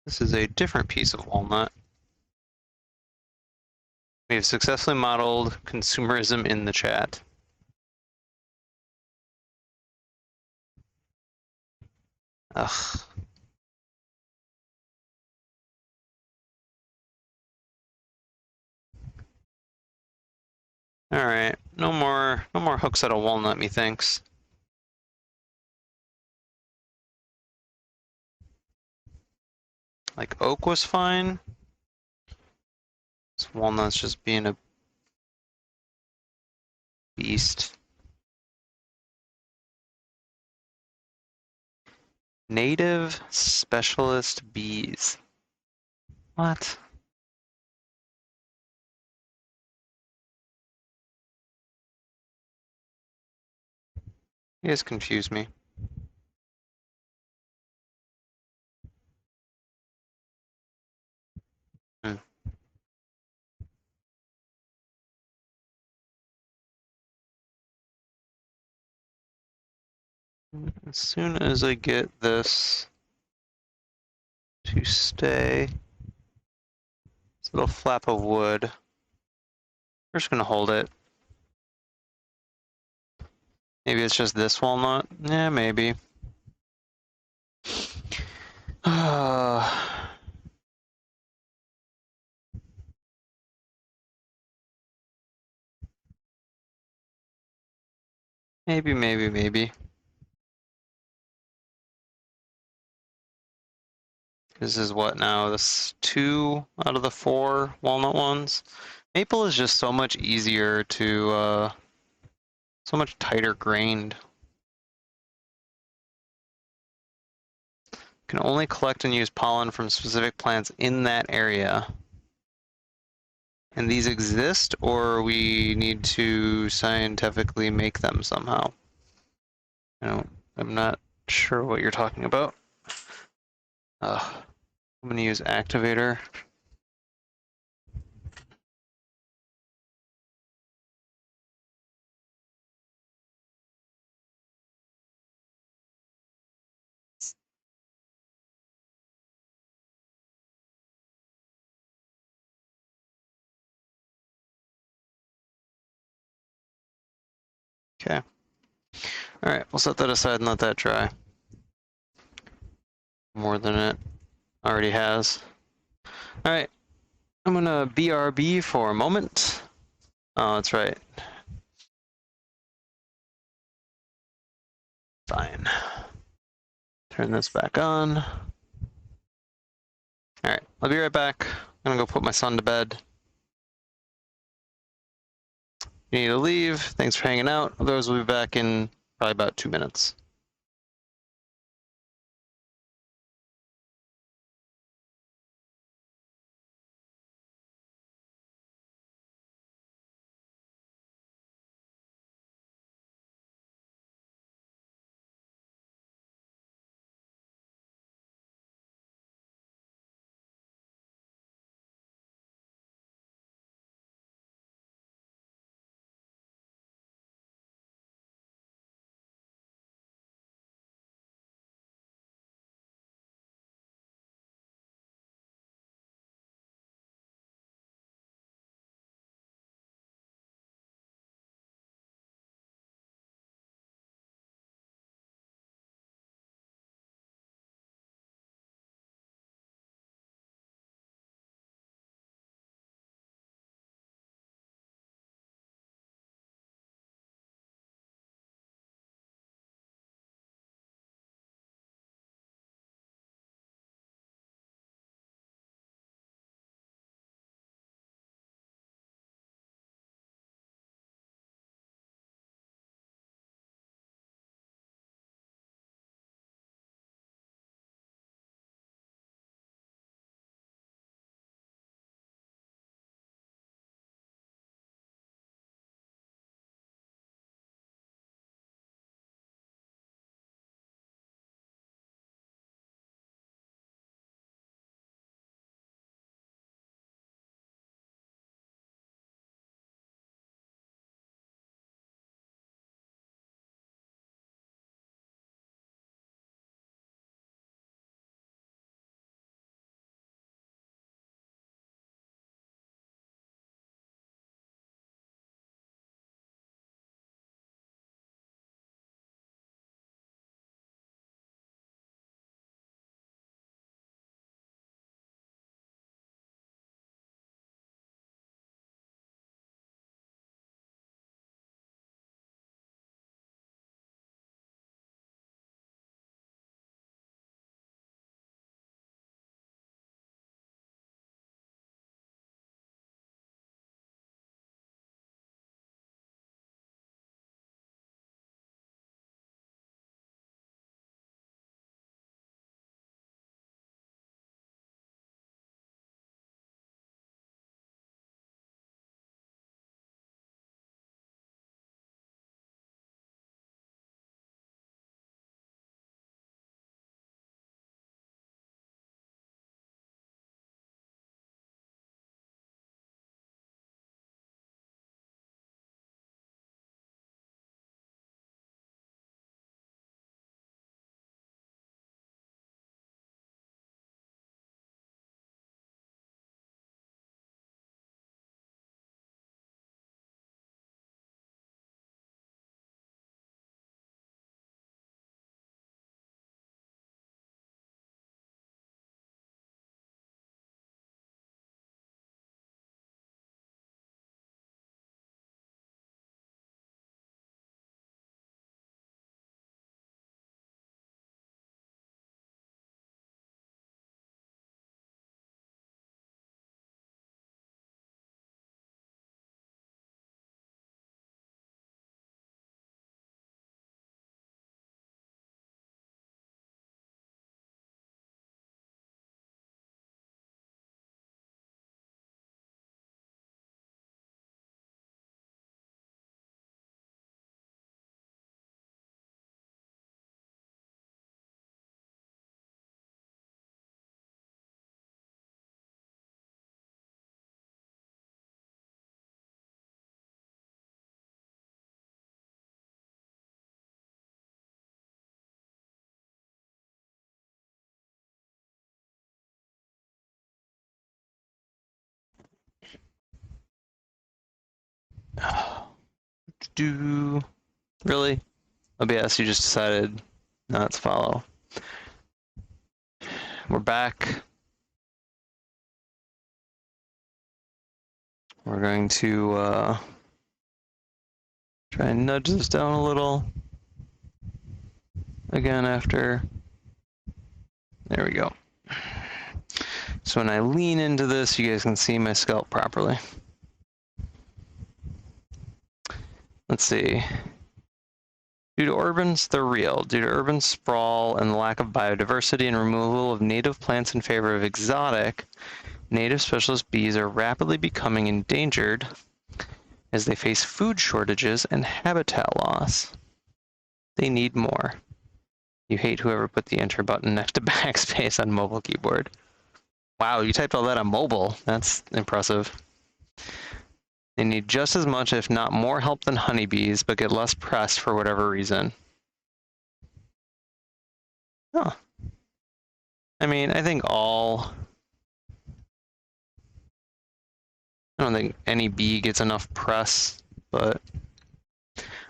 This is a different piece of walnut. We have successfully modeled consumerism in the chat. Ugh. Alright, no more hooks out of walnut, methinks. Like oak was fine. This walnut's just being a beast. Native specialist bees. What? You guys confuse me. As soon as I get this to stay, this little flap of wood, we're just gonna hold it. Maybe it's just this walnut? Yeah, maybe. Maybe. This is what now? This 2 out of the 4 walnut ones? Maple is just so much easier to, so much tighter grained. Can only collect and use pollen from specific plants in that area. And these exist, or we need to scientifically make them somehow? I'm not sure what you're talking about. I'm gonna use activator. Okay. All right, we'll set that aside and let that dry. More than it already has. All right, I'm gonna BRB for a moment. Oh, that's right. Fine. Turn this back on. All right, I'll be right back. I'm gonna go put my son to bed. You need to leave. Thanks for hanging out. Otherwise, we'll be back in probably about 2 minutes. do. Really? OBS, you just decided not to follow. We're back. We're going to try and nudge this down a little. Again, after. There we go. So when I lean into this, you guys can see my scalp properly. Let's see. Due to urban sprawl and the lack of biodiversity and removal of native plants in favor of exotic, native specialist bees are rapidly becoming endangered as they face food shortages and habitat loss. They need more. You hate whoever put the enter button next to backspace on mobile keyboard. Wow, you typed all that on mobile. That's impressive. They need just as much, if not more, help than honeybees, but get less press for whatever reason. Huh. I mean, I don't think any bee gets enough press, but...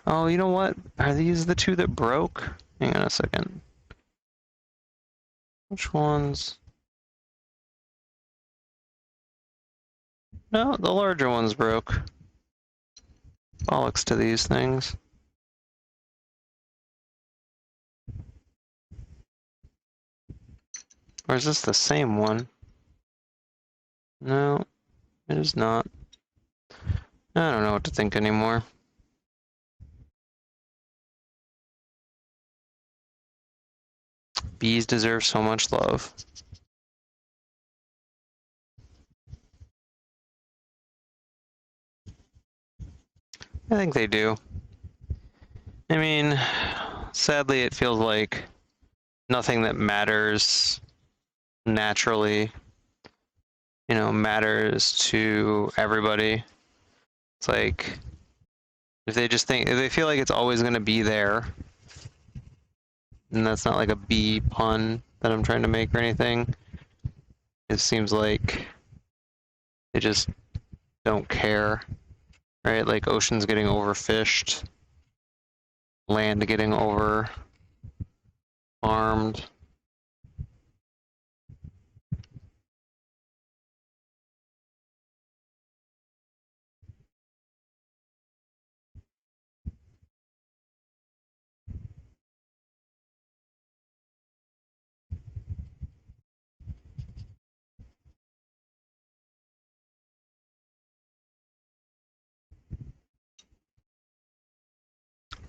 Oh, you know what? Are these the two that broke? Hang on a second. Which ones? No, the larger ones broke. Bollocks to these things. Or is this the same one? No, it is not. I don't know what to think anymore. Bees deserve so much love. I think they do. I mean, sadly, it feels like nothing that matters naturally, matters to everybody. It's like, if they feel like it's always going to be there, and that's not like a bee pun that I'm trying to make or anything, it seems like they just don't care, right? Like oceans getting overfished, land getting over farmed.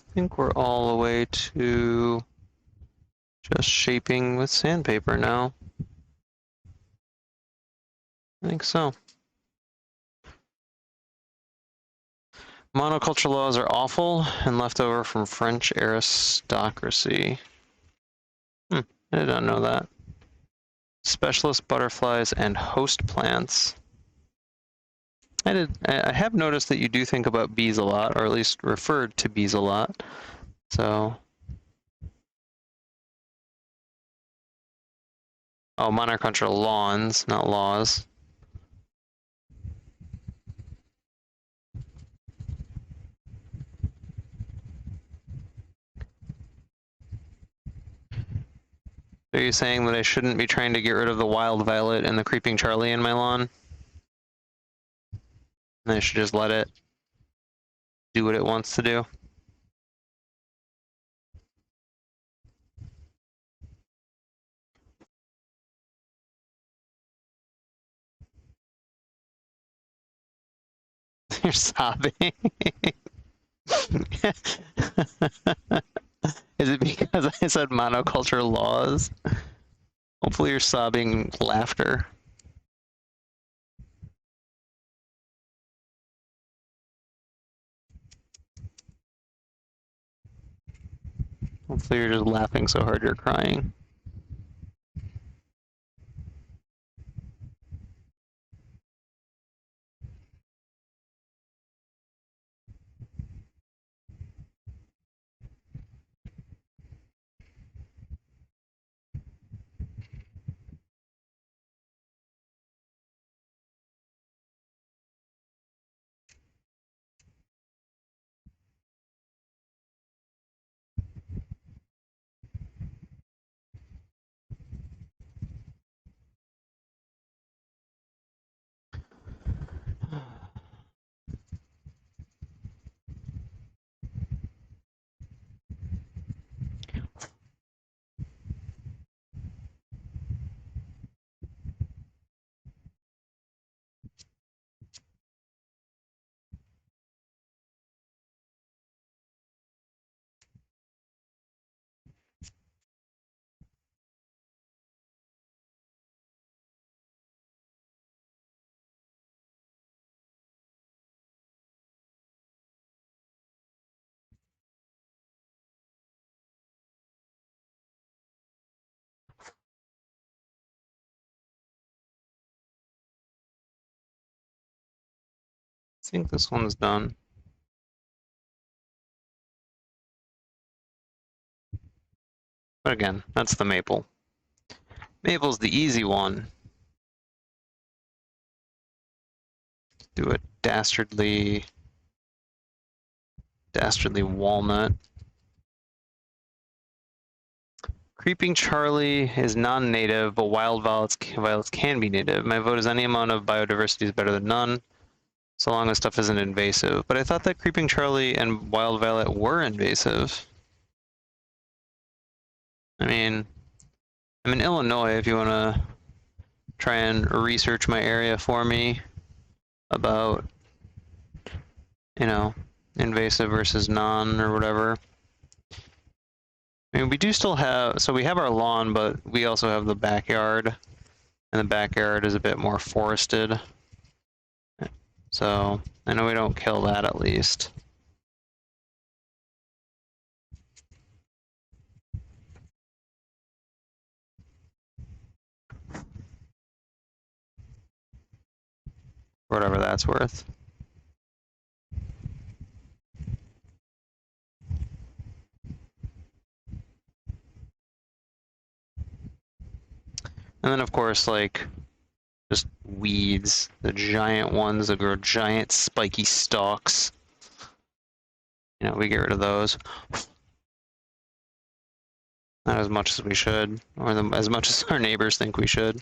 I think we're all the way to just shaping with sandpaper now. I think so. Monoculture laws are awful and left over from French aristocracy. I did not know that. Specialist butterflies and host plants. I have noticed that you do think about bees a lot, or at least referred to bees a lot. So. Oh, monoculture lawns, not laws. Are you saying that I shouldn't be trying to get rid of the wild violet and the creeping Charlie in my lawn? And I should just let it do what it wants to do? You're sobbing. Is it because I said monoculture laws? Hopefully you're sobbing laughter. Hopefully you're just laughing so hard you're crying. think this one's done. But again, that's the maple. Maple's the easy one. Do a dastardly walnut. Creeping Charlie is non-native, but wild violets can be native. My vote is any amount of biodiversity is better than none, so long as stuff isn't invasive. But I thought that Creeping Charlie and wild violet were invasive. I mean, I'm in Illinois if you want to try and research my area for me about, you know, invasive versus non or whatever. I mean, we do still have, so we have our lawn, but we also have the backyard, and the backyard is a bit more forested. So I know we don't kill that at least. Whatever that's worth. And then of course, like, just weeds, the giant ones that grow giant spiky stalks. You know, we get rid of those. Not as much as we should, or as much as our neighbors think we should.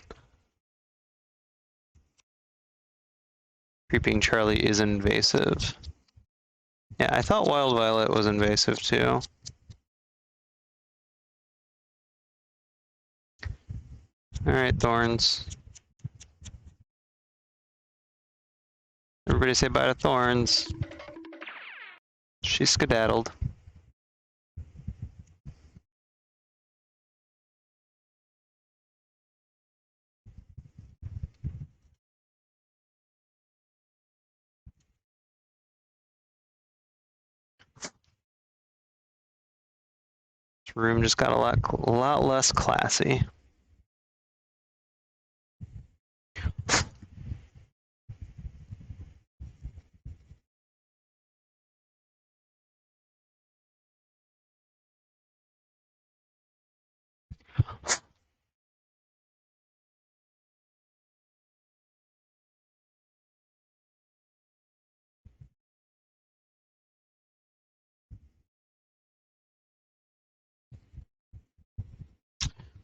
Creeping Charlie is invasive. Yeah, I thought wild violet was invasive too. Alright, thorns. Everybody say bye to thorns. She skedaddled. This room just got a lot less classy.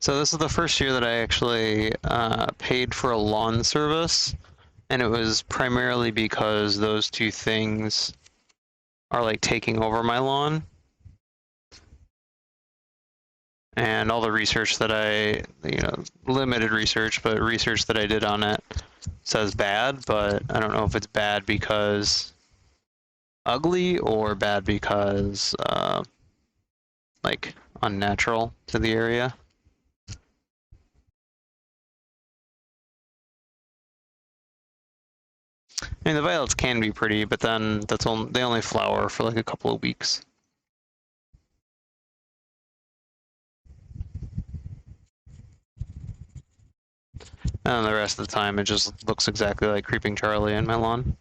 So this is the first year that I actually paid for a lawn service, and it was primarily because those two things are like taking over my lawn. And all the research that I, limited research, but research that I did on it says bad, but I don't know if it's bad because ugly or bad because like unnatural to the area. I mean, the violets can be pretty, but then they only flower for like a couple of weeks. And the rest of the time, it just looks exactly like Creeping Charlie in my lawn.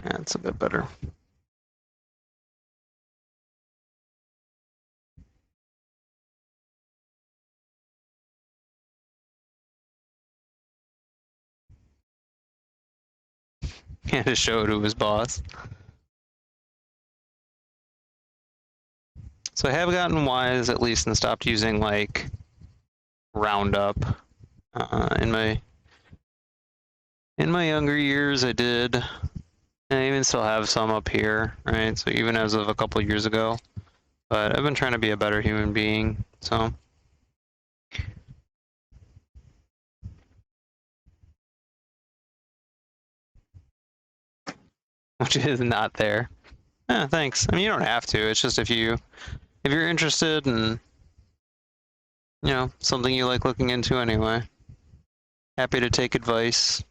That's a bit better. He had to show it to his boss. So I have gotten wise at least and stopped using like Roundup. In my younger years, I did. And I even still have some up here, right? So even as of a couple years ago, But I've been trying to be a better human being, so. Which is not there. Thanks. I mean, you don't have to. It's just if you're interested in, something you like looking into anyway. Happy to take advice.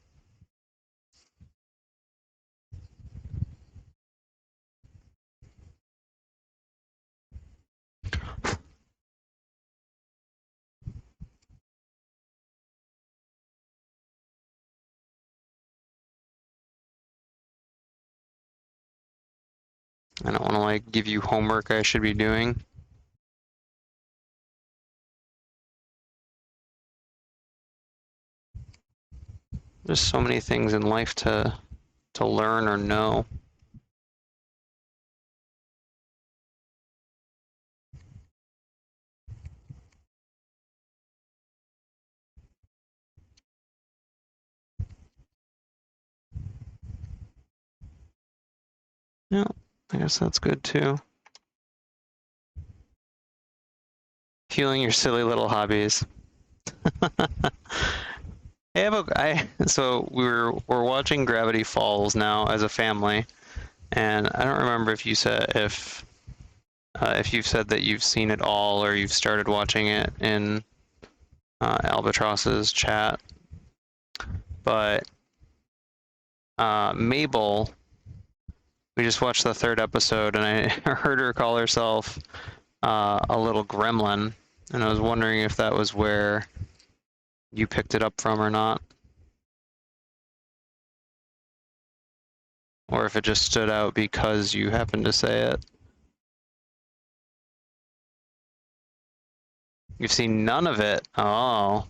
I don't want to like give you homework I should be doing. There's so many things in life to learn or know. Yeah, I guess that's good too. Fueling your silly little hobbies. So we're watching Gravity Falls now as a family, and I don't remember if you said if you've said that you've seen it all or you've started watching it in Albatross's chat, but Mabel, we just watched the 3rd episode, and I heard her call herself a little gremlin, and I was wondering if that was where you picked it up from or not, or if it just stood out because you happened to say it. You've seen none of it? Oh.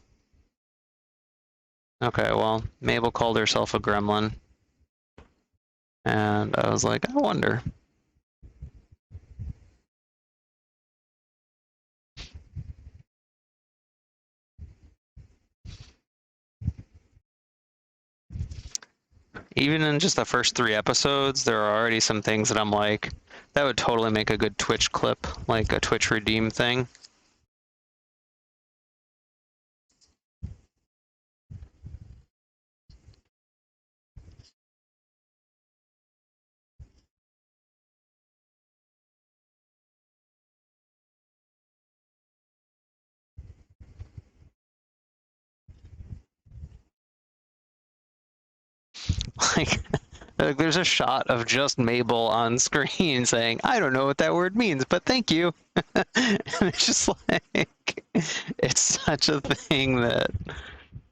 Okay, well, Mabel called herself a gremlin. And I was like, I wonder. Even in just the first 3 episodes, there are already some things that I'm like, that would totally make a good Twitch clip, like a Twitch redeem thing. Like, there's a shot of just Mabel on screen saying, I don't know what that word means, but thank you. And it's just like, it's such a thing that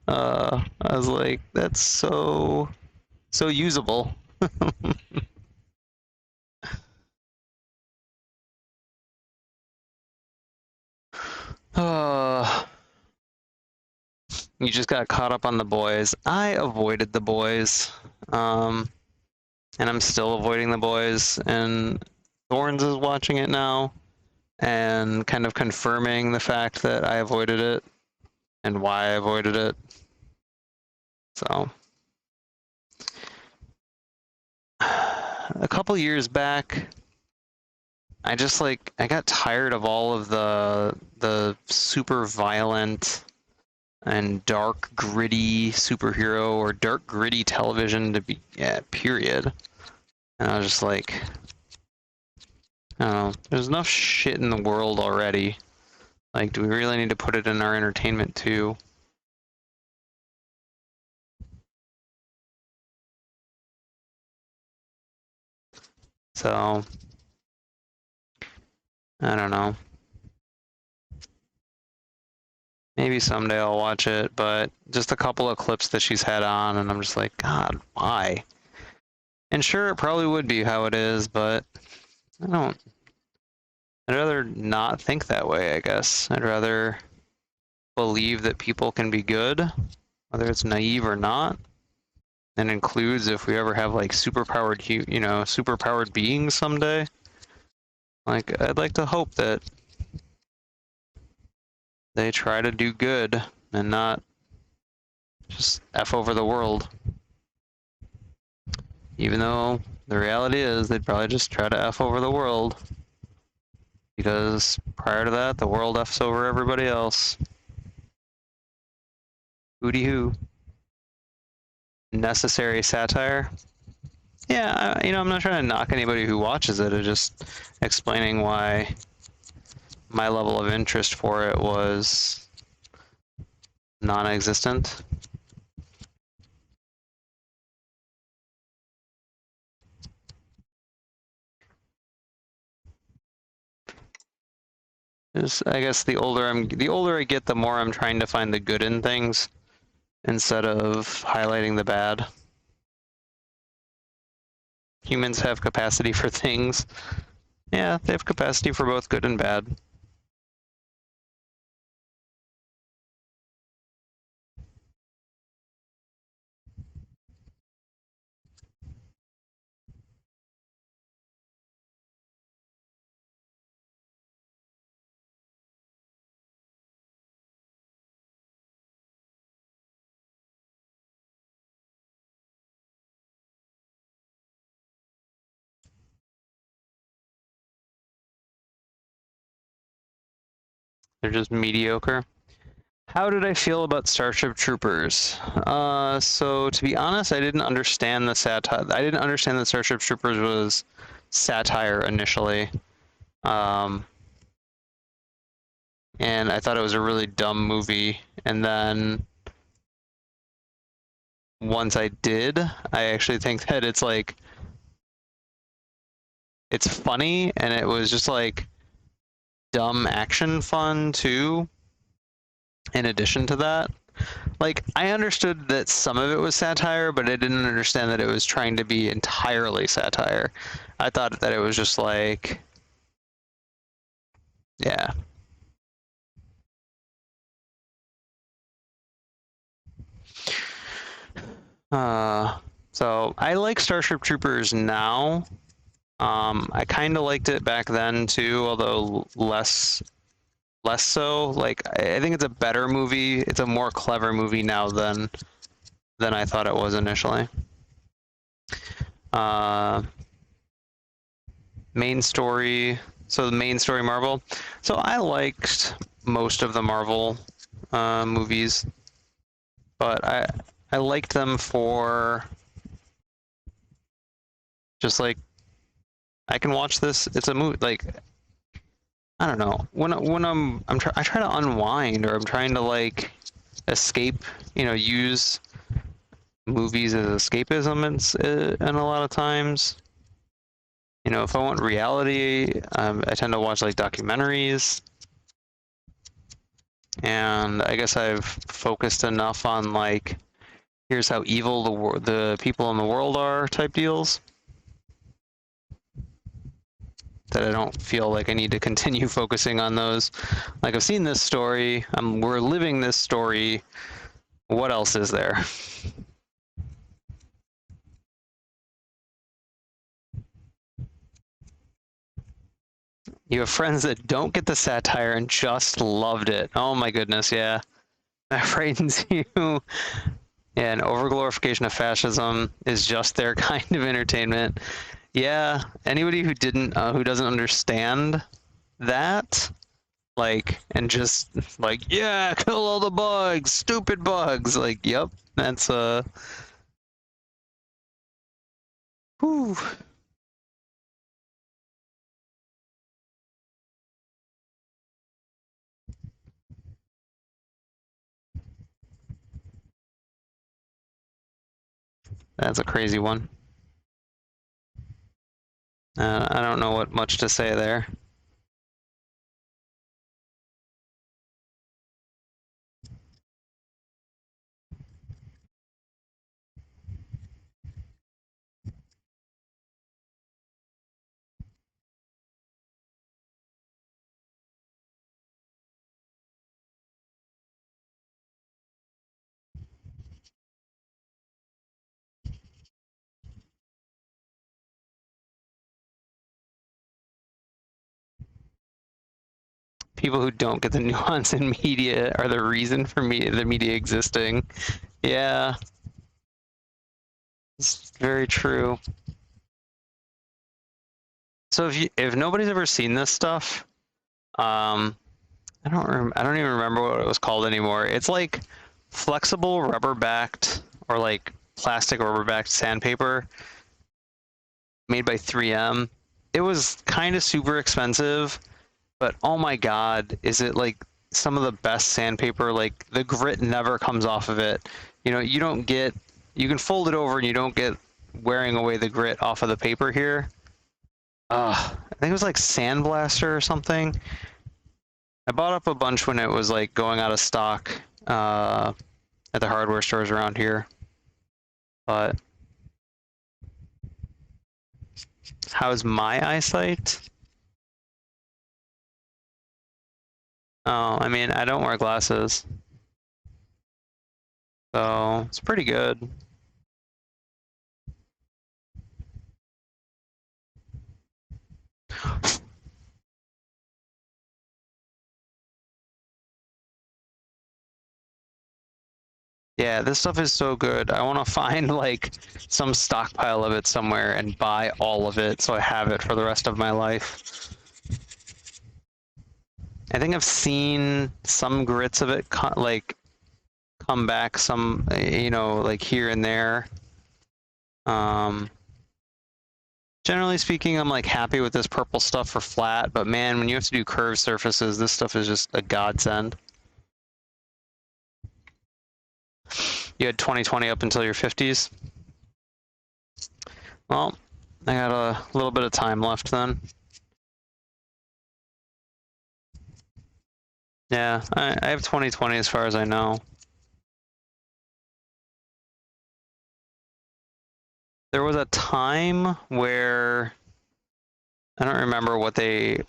I was like, that's so usable. You just got caught up on The Boys. I avoided The Boys. And I'm still avoiding The Boys, and Thorns is watching it now and kind of confirming the fact that I avoided it and why I avoided it. So a couple years back, I got tired of all of the super violent and dark, gritty superhero or dark, gritty television period. And I was just like, I don't know, there's enough shit in the world already. Like, do we really need to put it in our entertainment too? So, I don't know. Maybe someday I'll watch it, but just a couple of clips that she's had on, and I'm just like, God, why? And sure, it probably would be how it is, but I'd rather not think that way, I guess. I'd rather believe that people can be good, whether it's naive or not. And includes if we ever have like superpowered beings someday. Like, I'd like to hope that they try to do good and not just F over the world. Even though the reality is they'd probably just try to F over the world. because prior to that, the world F's over everybody else. Hooty hoo. Necessary satire. Yeah, I'm not trying to knock anybody who watches it. I'm just explaining why my level of interest for it was non-existent. I guess the older I get, the more I'm trying to find the good in things instead of highlighting the bad. Humans have capacity for things. Yeah, they have capacity for both good and bad. They're just mediocre. How did I feel about Starship Troopers? So to be honest, I didn't understand the satire. I didn't understand that Starship Troopers was satire initially. And I thought it was a really dumb movie. And then once I did, I actually think that it's like, it's funny, and it was just like dumb action fun too. In addition to that, like, I understood that some of it was satire, but I didn't understand that it was trying to be entirely satire. I thought that it was just like, yeah. So I like Starship Troopers now. I kind of liked it back then too, although less so. Like, I think it's a better movie. It's a more clever movie now than I thought it was initially. Main story. So the main story Marvel. So I liked most of the Marvel movies, but I liked them for just like, I can watch this. It's a movie. Like, I don't know, when I try to unwind, or I'm trying to like escape. Use movies as escapism and a lot of times. If I want reality, I tend to watch like documentaries. And I guess I've focused enough on like, here's how evil the people in the world are type deals, that I don't feel like I need to continue focusing on those. Like, I've seen this story, we're living this story. What else is there? You have friends that don't get the satire and just loved it. Oh my goodness, yeah. That frightens you. Yeah, an overglorification of fascism is just their kind of entertainment. Yeah, anybody who doesn't understand that, like, and just like, yeah, kill all the bugs, stupid bugs. Like, yep, that's whew. That's a crazy one. I don't know what much to say there. People who don't get the nuance in media are the reason for the media existing. Yeah, it's very true. So if nobody's ever seen this stuff, I don't even remember what it was called anymore. It's like flexible rubber-backed or like plastic rubber-backed sandpaper made by 3M. It was kind of super expensive, but oh my God, is it like some of the best sandpaper? Like the grit never comes off of it. You know, you can fold it over and you don't get wearing away the grit off of the paper here. I think it was like Sandblaster or something. I bought up a bunch when it was like going out of stock at the hardware stores around here. But how's my eyesight? Oh, I mean, I don't wear glasses. So it's pretty good. Yeah, this stuff is so good. I want to find like some stockpile of it somewhere and buy all of it so I have it for the rest of my life. I think I've seen some grits of it like come back some, you know, like here and there. Generally speaking, I'm like happy with this purple stuff for flat, but man, when you have to do curved surfaces, this stuff is just a godsend. You had 2020 up until your 50s. Well, I got a little bit of time left then. Yeah, I have 2020 as far as I know. There was a time where I don't remember what they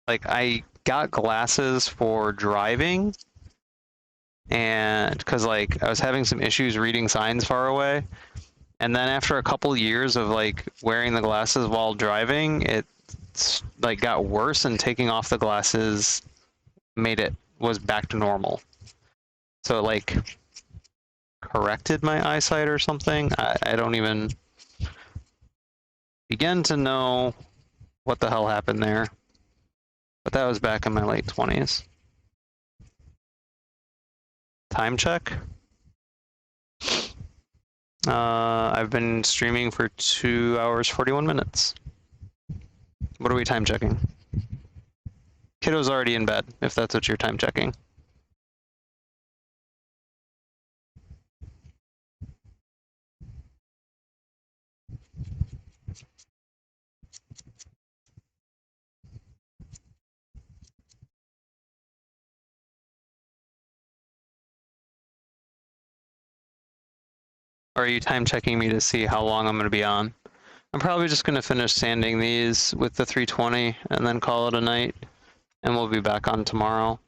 like. I got glasses for driving, and because like I was having some issues reading signs far away, and then after a couple years of like wearing the glasses while driving, it like got worse, and taking off the glasses was back to normal. So it like corrected my eyesight or something. I don't even begin to know what the hell happened there. But that was back in my late 20s. Time check. I've been streaming for 2 hours, 41 minutes. What are we time checking? Kiddo's already in bed, if that's what you're time checking. Or are you time checking me to see how long I'm going to be on? I'm probably just going to finish sanding these with the 320 and then call it a night, and we'll be back on tomorrow.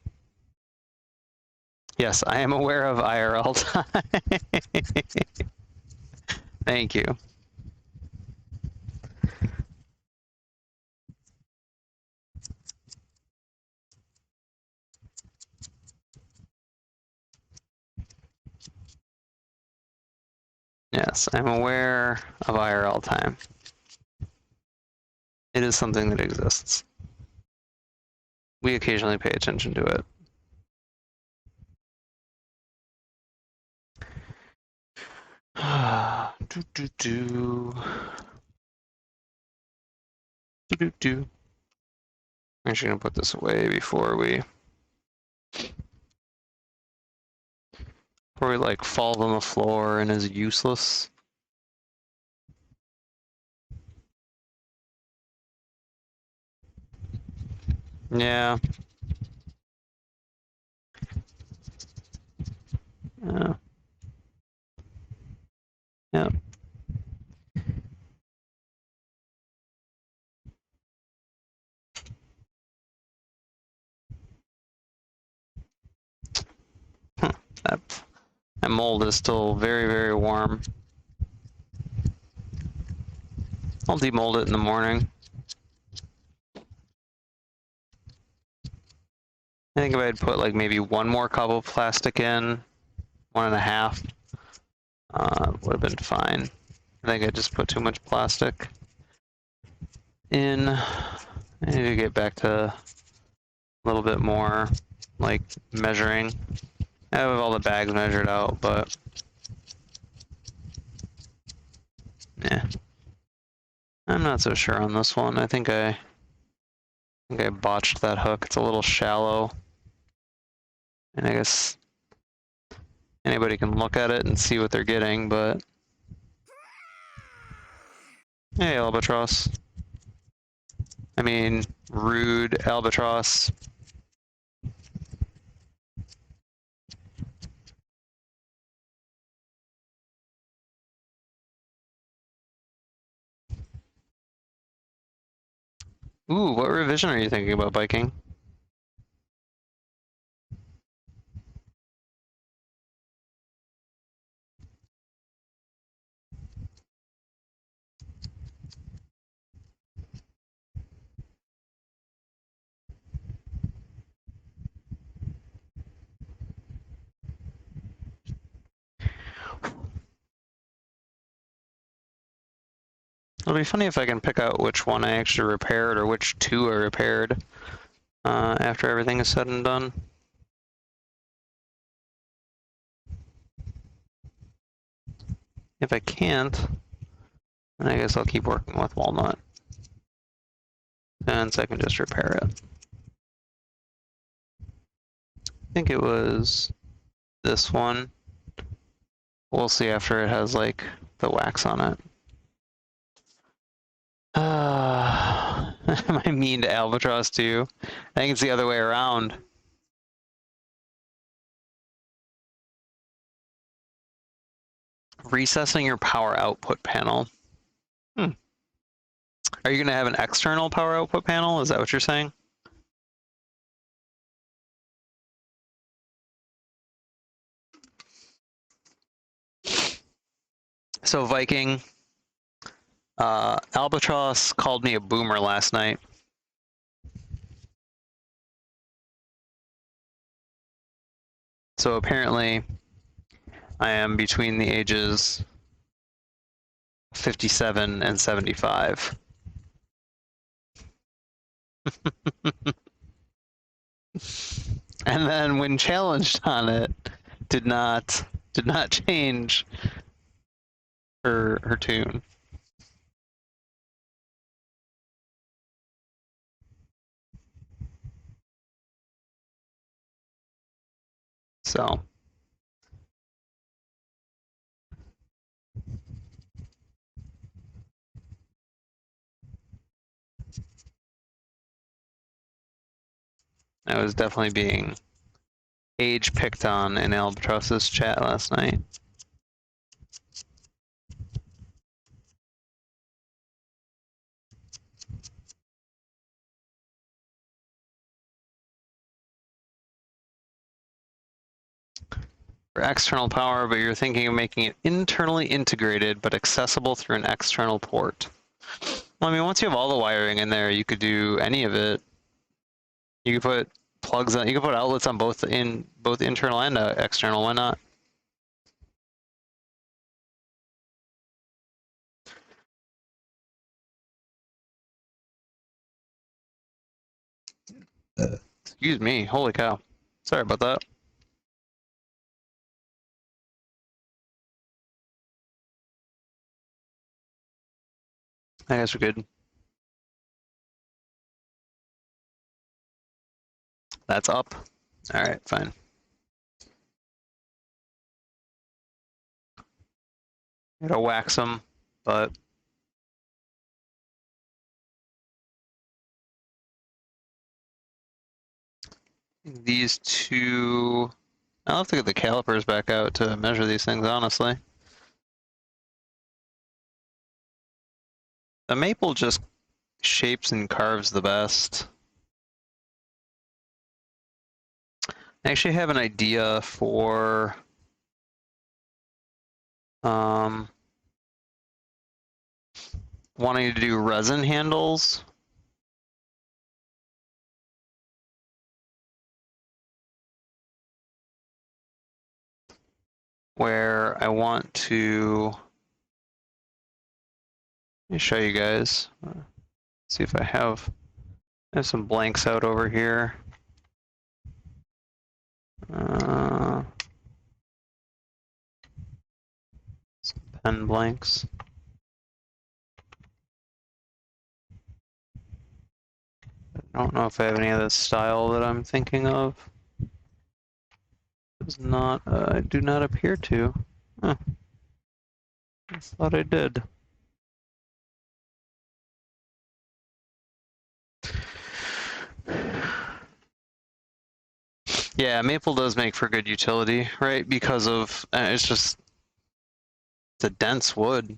Yes, I am aware of IRL time. Thank you. Yes, I'm aware of IRL time. It is something that exists. We occasionally pay attention to it. I'm actually gonna put this away before we like falls on the floor and is useless. Yeah. Yeah. That mold is still very, very warm. I'll demold it in the morning. I think if I'd put like maybe one more cup of plastic in, 1.5, would have been fine. I think I just put too much plastic in. I need to get back to a little bit more like measuring. I have all the bags measured out, but yeah, I'm not so sure on this one. I think I botched that hook. It's a little shallow, and I guess anybody can look at it and see what they're getting, but hey, albatross. I mean, rude albatross. Ooh, what revision are you thinking about biking? It'll be funny if I can pick out which one I actually repaired or which two I repaired after everything is said and done. If I can't, then I guess I'll keep working with walnut. And so I can just repair it. I think it was this one. We'll see after it has like the wax on it. Am I mean to albatross too? I think it's the other way around. Recessing your power output panel. Are you going to have an external power output panel? Is that what you're saying? So Viking, Albatross called me a boomer last night. So apparently I am between the ages 57 and 75. And then when challenged on it, did not change her tune. So I was definitely being age picked on in Albatross's chat last night. For external power, but you're thinking of making it internally integrated but accessible through an external port. Well, I mean, once you have all the wiring in there, you could do any of it. You could put plugs on. You could put outlets on both internal and external. Why not? Excuse me. Holy cow. Sorry about that. I guess we're good. That's up. All right, fine. Gotta wax them, but these two, I'll have to get the calipers back out to measure these things, honestly. The maple just shapes and carves the best. I actually have an idea for wanting to do resin handles. Where I want to, let me show you guys, see if I have There's some blanks out over here. Some pen blanks. I don't know if I have any of this style that I'm thinking of. Does not, I do not appear to. Huh. I thought I did. Yeah, maple does make for good utility, right? Because of, it's just, it's a dense wood.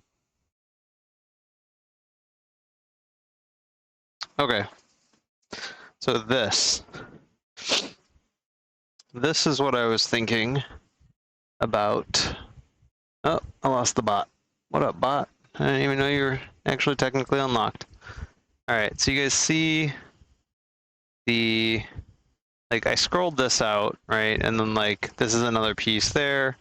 Okay. So this is what I was thinking about. Oh, I lost the bot. What up, bot? I didn't even know you were actually technically unlocked. All right, so you guys see the, like, I scrolled this out, right? And then, like, this is another piece there,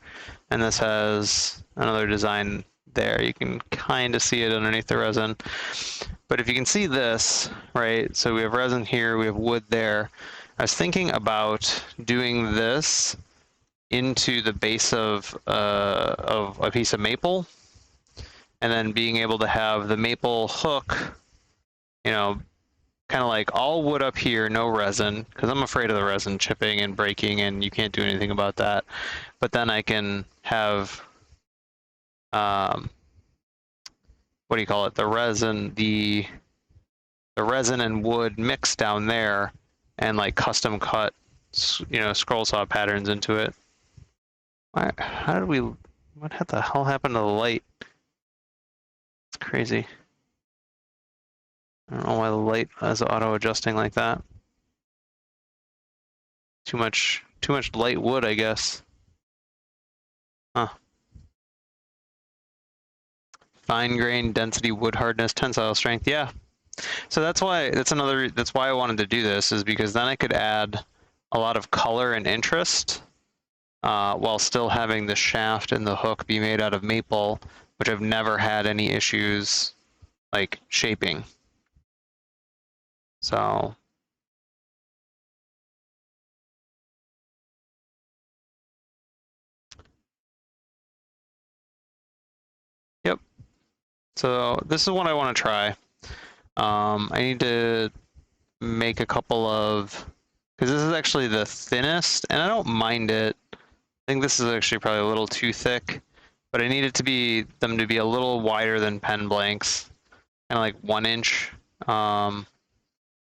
and this has another design there. You can kind of see it underneath the resin. But if you can see this, right? So we have resin here, we have wood there. I was thinking about doing this into the base of a piece of maple, and then being able to have the maple hook, you know, kind of like all wood up here, no resin, because I'm afraid of the resin chipping and breaking, and you can't do anything about that. But then I can have, what do you call it? The resin and wood mixed down there, and like custom cut, you know, scroll saw patterns into it. How did we? What the hell happened to the light? It's crazy. I don't know why the light is auto adjusting like that. Too much light wood, I guess. Huh. Fine grain, density, wood hardness, tensile strength. Yeah. So that's why I wanted to do this, is because then I could add a lot of color and interest while still having the shaft and the hook be made out of maple, which I've never had any issues like shaping. So yep. So this is what I want to try. I need to make a couple of, because this is actually the thinnest, and I don't mind it. I think this is actually probably a little too thick, but I need it to be them to be a little wider than pen blanks, kind of like 1 inch. 1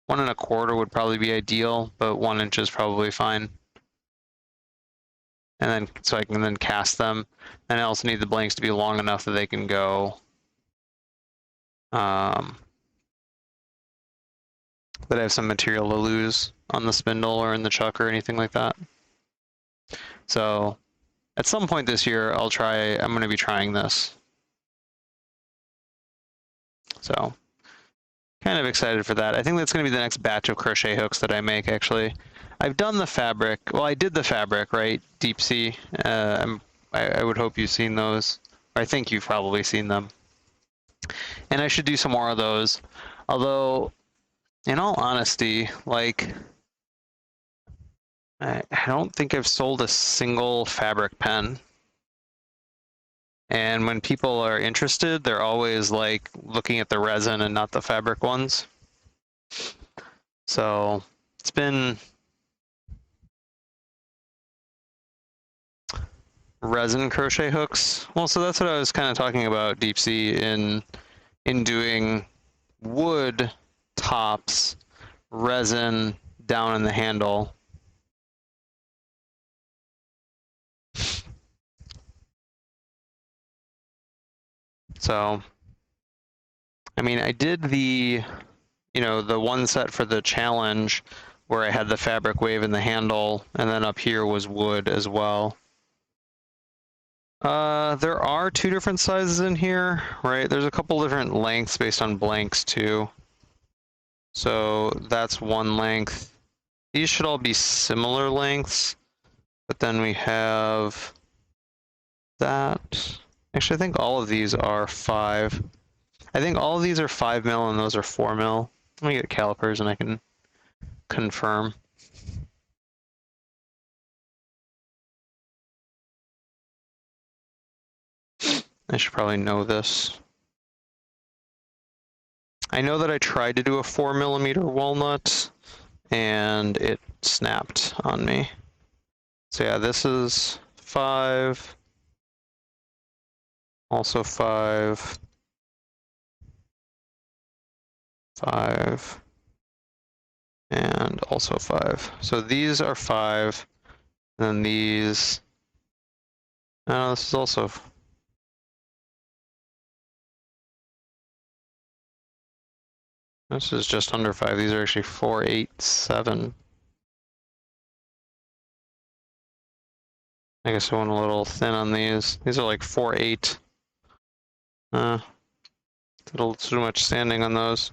1/4 would probably be ideal, but 1 inch is probably fine. And then so I can then cast them. And I also need the blanks to be long enough that they can go. That I have some material to lose on the spindle or in the chuck or anything like that. So at some point this year, I'm going to be trying this. So kind of excited for that. I think that's going to be the next batch of crochet hooks that I make, actually. I've done the fabric. Well, I did the fabric, right? Deep sea. I would hope you've seen those. I think you've probably seen them. And I should do some more of those. Although, in all honesty, like, I don't think I've sold a single fabric pen. And when people are interested, they're always like looking at the resin and not the fabric ones. So it's been resin crochet hooks. Well, so that's what I was kind of talking about, Deep Sea, in doing wood tops, resin down in the handle. So, I mean, I did the, you know, the one set for the challenge where I had the fabric wave in the handle, and then up here was wood as well. There are 2 different sizes in here, right? There's a couple different lengths based on blanks too. So that's one length. These should all be similar lengths, but then we have that. Actually, I think all of these are 5. I think all of these are 5 mil and those are 4 mil. Let me get calipers and I can confirm. I should probably know this. I know that I tried to do a 4mm walnut and it snapped on me. So yeah, this is 5, also 5, 5, and also 5. So these are 5, and then these, no, this is also, this is just under 5. These are actually 4, 8, 7. I guess I went a little thin on these. These are like 4, 8. Did a little too much sanding on those.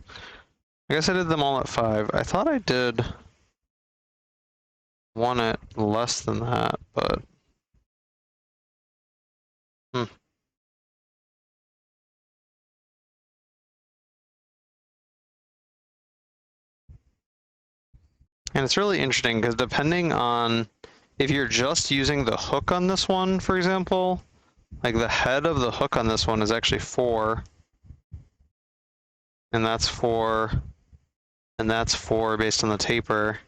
I guess I did them all at 5. I thought I did one at less than that, but And it's really interesting because depending on if you're just using the hook on this one, for example, like the head of the hook on this one is actually 4, and that's 4, and that's 4 based on the taper.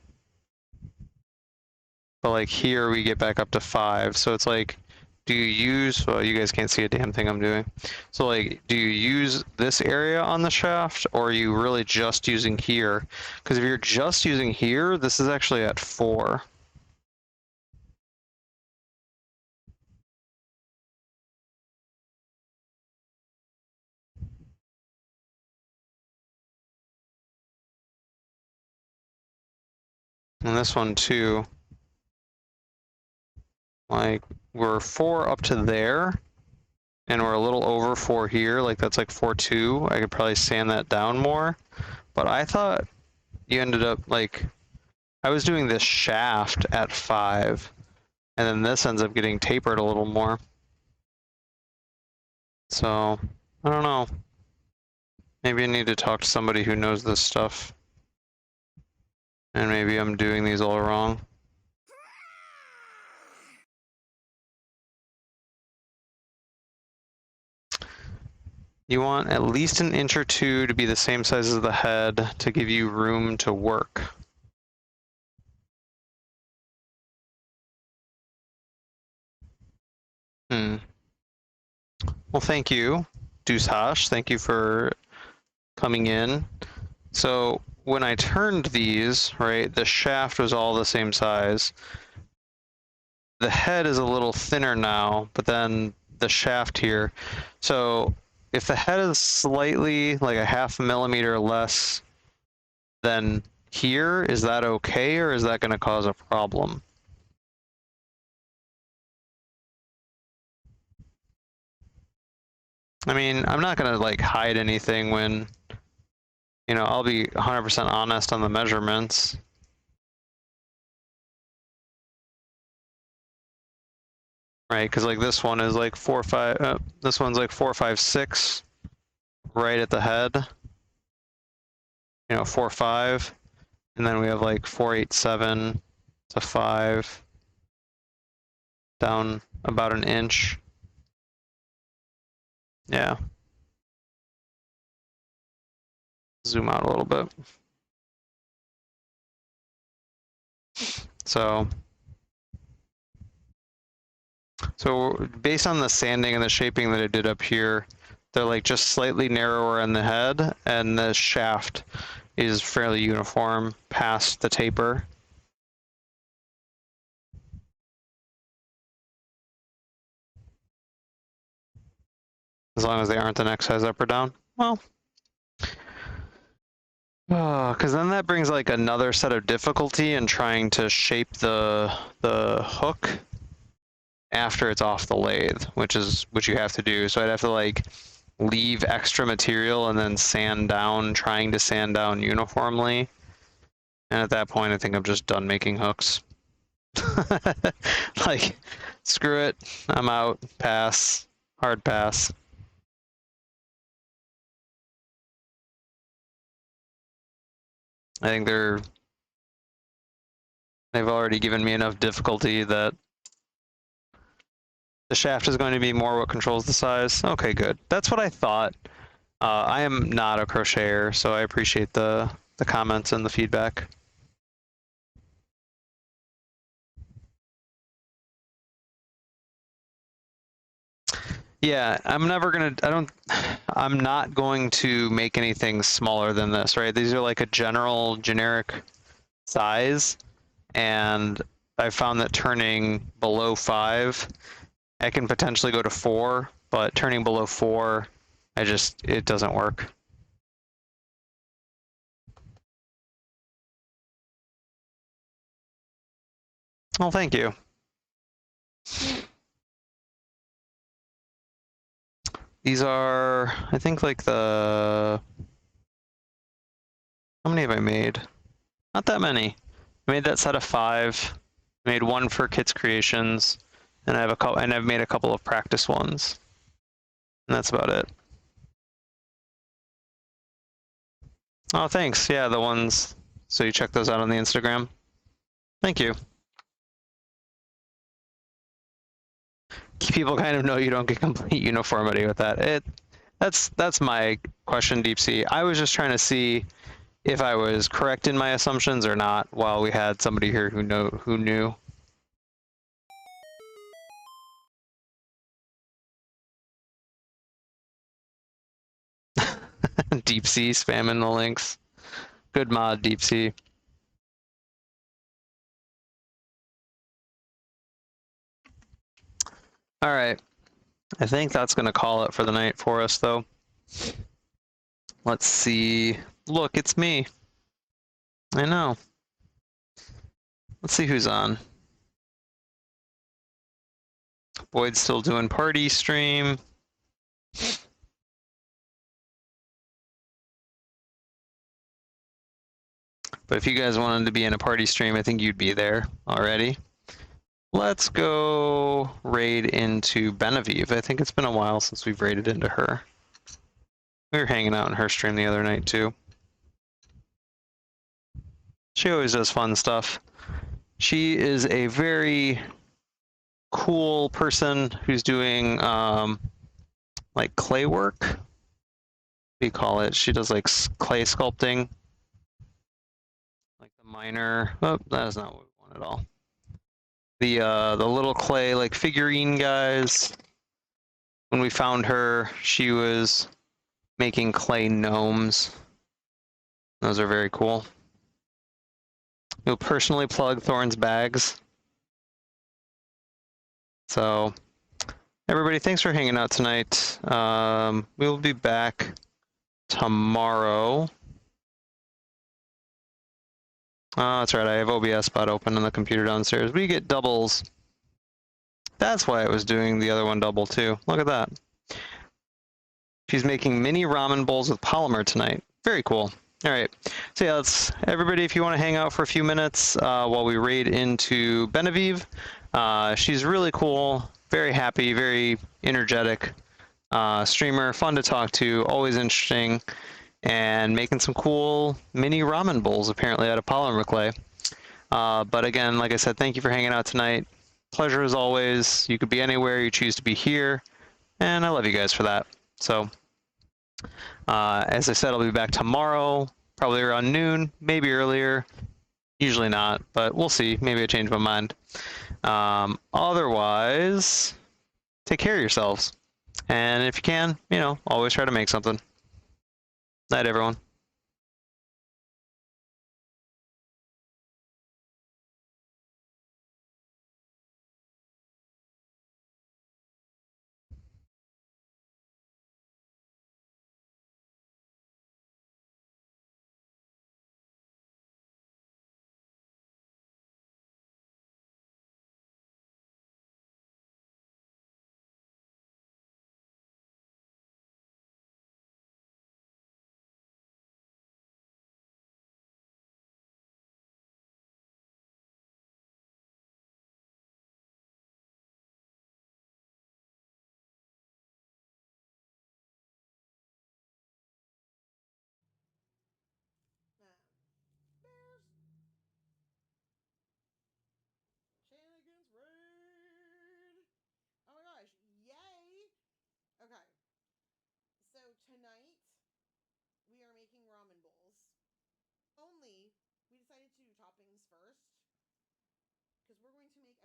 But like here we get back up to 5, so it's like, do you use, well, you guys can't see a damn thing I'm doing. So like, do you use this area on the shaft, or are you really just using here? Because if you're just using here, this is actually at 4. And this one too. Like, we're 4 up to there, and we're a little over 4 here, like that's like 4.2. I could probably sand that down more, but I thought you ended up, like, I was doing this shaft at 5, and then this ends up getting tapered a little more. So, I don't know. Maybe I need to talk to somebody who knows this stuff. And maybe I'm doing these all wrong. You want at least an inch or 2 to be the same size as the head to give you room to work. Well, thank you, Deuce Hash. Thank you for coming in. So when I turned these, right, the shaft was all the same size. The head is a little thinner now, but then the shaft here. So if the head is slightly, like a 0.5 millimeter less than here, is that okay, or is that going to cause a problem? I mean, I'm not going to like hide anything when, you know, I'll be 100% honest on the measurements. Right, because like this one is like 4, 5. This one's like 4, 5, 6, right at the head. You know, 4, 5, and then we have like 4, 8, 7 to 5, down about an inch. Yeah. Zoom out a little bit. So based on the sanding and the shaping that I did up here, they're like just slightly narrower in the head, and the shaft is fairly uniform past the taper. As long as they aren't the next size up or down. Well, because then that brings like another set of difficulty in trying to shape the hook after it's off the lathe, which is what you have to do. So I'd have to like leave extra material and then sand down, trying to sand down uniformly. And at that point, I think I'm just done making hooks. Like, screw it, I'm out, pass, hard pass. I think they're They've already given me enough difficulty that the shaft is going to be more what controls the size. Okay, good. That's what I thought. I am not a crocheter, so I appreciate the comments and the feedback. Yeah, I'm not going to make anything smaller than this, right? These are like a generic size, and I found that turning below 5, I can potentially go to 4, but turning below 4, it doesn't work. Well, thank you. These are, I think, like how many have I made? Not that many. I made that set of 5. I made one for Kit's Creations, and I've made a couple of practice ones. And that's about it. Oh, thanks. Yeah, the ones. So you check those out on the Instagram. Thank you. People kind of know you don't get complete uniformity with that. That's my question, Deep Sea. I was just trying to see if I was correct in my assumptions or not, while we had somebody here who knew. Deep Sea spamming the links. Good mod, Deep Sea. All right. I think that's going to call it for the night for us, though. Let's see. Look, it's me. I know. Let's see who's on. Boyd's still doing party stream. But if you guys wanted to be in a party stream, I think you'd be there already. Let's go raid into Benevieve. I think it's been a while since we've raided into her. We were hanging out in her stream the other night, too. She always does fun stuff. She is a very cool person who's doing like clay work. What do you call it? She does like clay sculpting. Like the minor. Oh, that is not what we want at all. The little clay like figurine guys. When we found her, she was making clay gnomes. Those are very cool. You'll personally plug Thorn's bags. So, everybody, thanks for hanging out tonight. We will be back tomorrow. Oh, that's right. I have OBS spot open on the computer downstairs. We get doubles. That's why it was doing the other one double too. Look at that. She's making mini ramen bowls with polymer tonight. Very cool. All right. So yeah, everybody, if you want to hang out for a few minutes while we raid into Benevieve. She's really cool, very happy, very energetic streamer, fun to talk to, always interesting, and making some cool mini ramen bowls apparently out of polymer clay. But again, like I said, thank you for hanging out tonight. Pleasure as always. You could be anywhere, you choose to be here, and I love you guys for that. So, as I said, I'll be back tomorrow, probably around noon, maybe earlier. Usually not, but we'll see. Maybe I change my mind. Otherwise, take care of yourselves. And if you can, always try to make something. Night, everyone.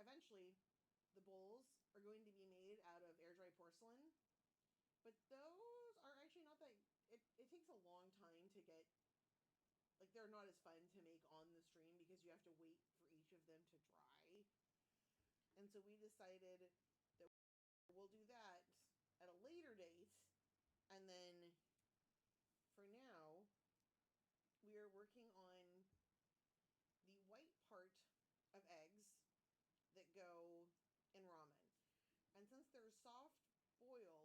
eventually the bowls are going to be made out of air dry porcelain, but those are actually not that. It takes a long time to get, like, they're not as fun to make on the stream because you have to wait for each of them to dry. And so we decided that we'll do that at a later date. And then for now, we are working on the white part of eggs that go in ramen. And since they're soft boiled,